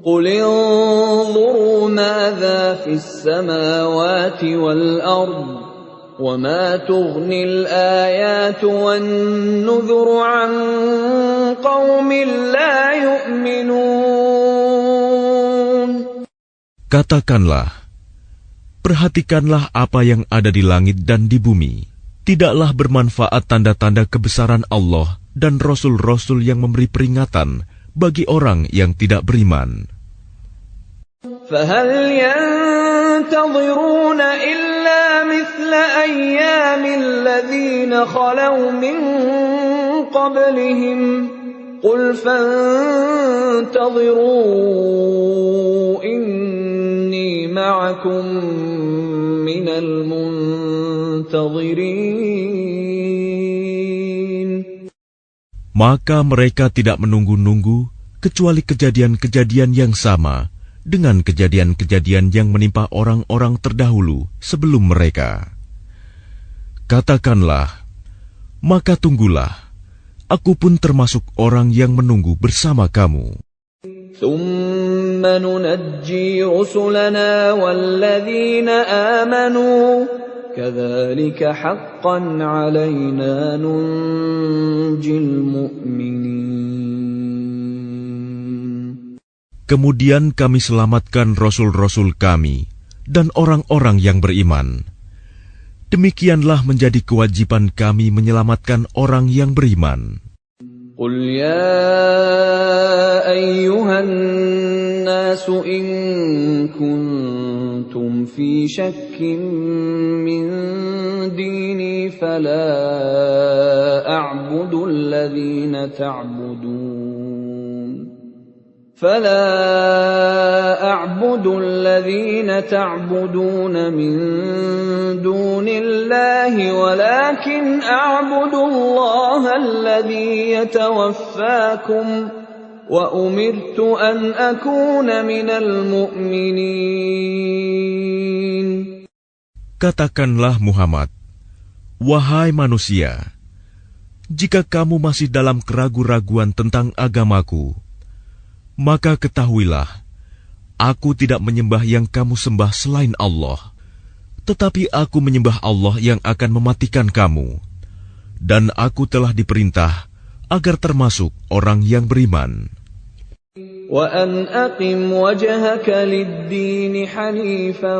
قُلِ انظُرُوا مَاذَا فِي السَّمَاوَاتِ وَالْأَرْضِ وَمَا تُغْنِي الْآيَاتُ وَالنُّذُرُ عَن قَوْمٍ لَّا يُؤْمِنُونَ. Katakanlah, perhatikanlah apa yang ada di langit dan di bumi. Tidaklah bermanfaat tanda-tanda kebesaran Allah dan rasul-rasul yang memberi peringatan bagi orang yang tidak beriman. فَهَلْ يَنتَظِرُونَ إِلَّا مِثْلَ أَيَّامِ الَّذِينَ خَلَوْا مِن قَبْلِهِمْ قُلْ فَانتَظِرُوا إِنِّي مَعَكُم مِّنَ الْمُنتَظِرِينَ. Maka mereka tidak menunggu-nunggu kecuali kejadian-kejadian yang sama dengan kejadian-kejadian yang menimpa orang-orang terdahulu sebelum mereka. Katakanlah, maka tunggulah, aku pun termasuk orang yang menunggu bersama kamu. ثُمَّ نُنَجِّي رُسُلَنَا وَالَّذِينَ آمَنُوا كَذَلِكَ حَقًّا عَلَيْنَا نُنْجِي الْمُؤْمِنِينَ. Kemudian kami selamatkan rasul-rasul kami dan orang-orang yang beriman. Demikianlah menjadi kewajiban kami menyelamatkan orang yang beriman. قُلْ يَا أَيُّهَا النَّاسُ إِن كُنتُمْ فِي شَكٍّ مِّن دِينِي فَلَا أَعْبُدُ الَّذِينَ تَعْبُدُونَ مِن دُونِ اللَّهِ وَلَكِنْ أَعْبُدُ اللَّهَ الَّذِي يَتَوَفَّاكُمْ وَأُمِرْتُ أَنْ أَكُونَ مِنَ الْمُؤْمِنِينَ. Katakanlah Muhammad, wahai manusia, jika kamu masih dalam keraguan-raguan tentang agamaku, maka ketahuilah, aku tidak menyembah yang kamu sembah selain Allah, tetapi aku menyembah Allah yang akan mematikan kamu, dan aku telah diperintah agar termasuk orang yang beriman. وَأَنْ أَقِمْ وَجْهَكَ لِلدِّينِ حَنِيفًا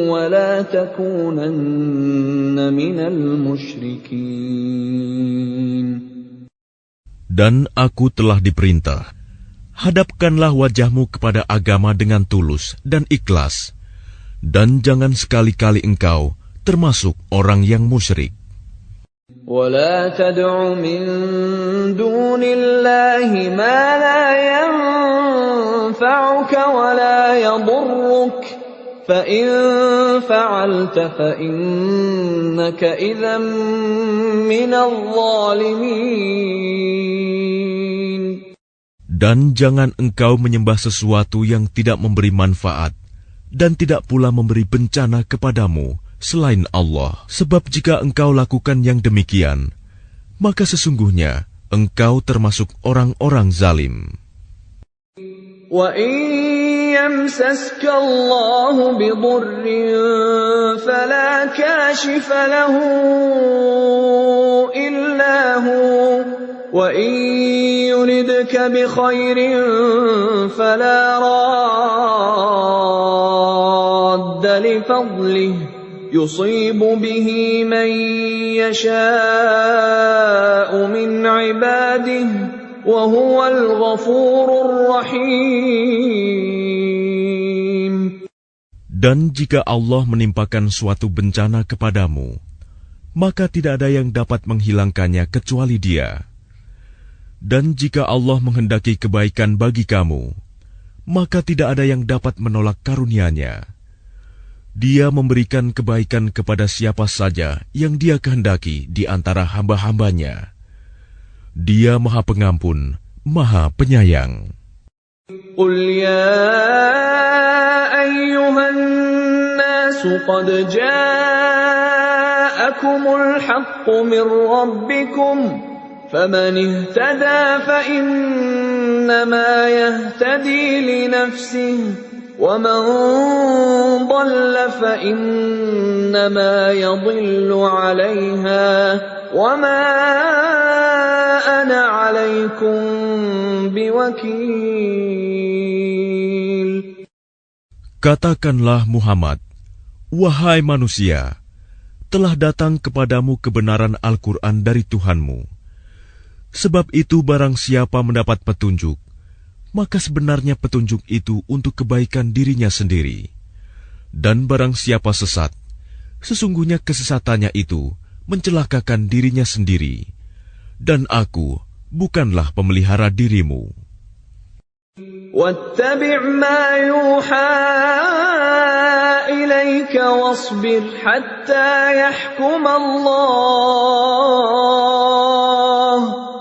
وَلَا تَكُونَنَّ مِنَ الْمُشْرِكِينَ. Dan aku telah diperintah, hadapkanlah wajahmu kepada agama dengan tulus dan ikhlas, dan jangan sekali-kali engkau termasuk orang yang musyrik. وَلَا تَدْعُ مِن دُونِ اللَّهِ مَا لَا يَنفَعُكَ وَلَا يَضُرُّكَ فَإِن فَعَلْتَ فَإِنَّكَ إِذًا مِّنَ الظَّالِمِينَ. Dan jangan engkau menyembah sesuatu yang tidak memberi manfaat dan tidak pula memberi bencana kepadamu selain Allah. Sebab jika engkau lakukan yang demikian, maka sesungguhnya engkau termasuk orang-orang zalim. وَإِن يَمْسَسْكَ اللَّهُ بِضُرٍّ فَلَا كَاشِفَ لَهُ إِلَّا هُوَ وَإِن يُرِدْكَ بِخَيْرٍ فَلَا رَادَّ لِفَضْلِهِ يُصِيبُ بِهِ مَن يَشَاءُ مِنْ عِبَادِهِ وَهُوَ الْغَفُورُ الرَّحِيمُ. Dan jika Allah menimpakan suatu bencana kepadamu, maka tidak ada yang dapat menghilangkannya kecuali Dia. Dan jika Allah menghendaki kebaikan bagi kamu, maka tidak ada yang dapat menolak karunia-Nya. Dia memberikan kebaikan kepada siapa saja yang Dia kehendaki di antara hamba-hamba-Nya. Dia Maha Pengampun, Maha Penyayang. Qul ya ayyuhan nasu qad ja'akumul haqqu min rabbikum faman ihtada fa innama yahtadi li nafsihi وَمَنْ ضَلَّ فَإِنَّمَا يَضِلُّ عَلَيْهَا وَمَا أَنَا عَلَيْكُمْ بِوَكِيلٍ. Katakanlah Muhammad, wahai manusia, telah datang kepadamu kebenaran Al-Quran dari Tuhanmu. Sebab itu barang siapa mendapat petunjuk, maka sebenarnya petunjuk itu untuk kebaikan dirinya sendiri. Dan barang siapa sesat, sesungguhnya kesesatannya itu mencelakakan dirinya sendiri. Dan aku bukanlah pemelihara dirimu. وَاتَّبِعْ مَا يُوحَى إِلَيْكَ وَاصْبِرْ حَتَّى يَحْكُمَ اللَّهُ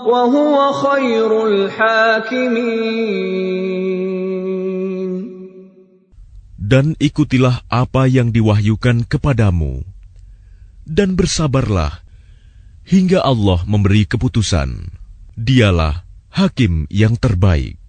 وَهُوَ خَيْرُ الْحَاكِمِينَ. Dan ikutilah apa yang diwahyukan kepadamu, dan bersabarlah hingga Allah memberi keputusan. Dialah hakim yang terbaik.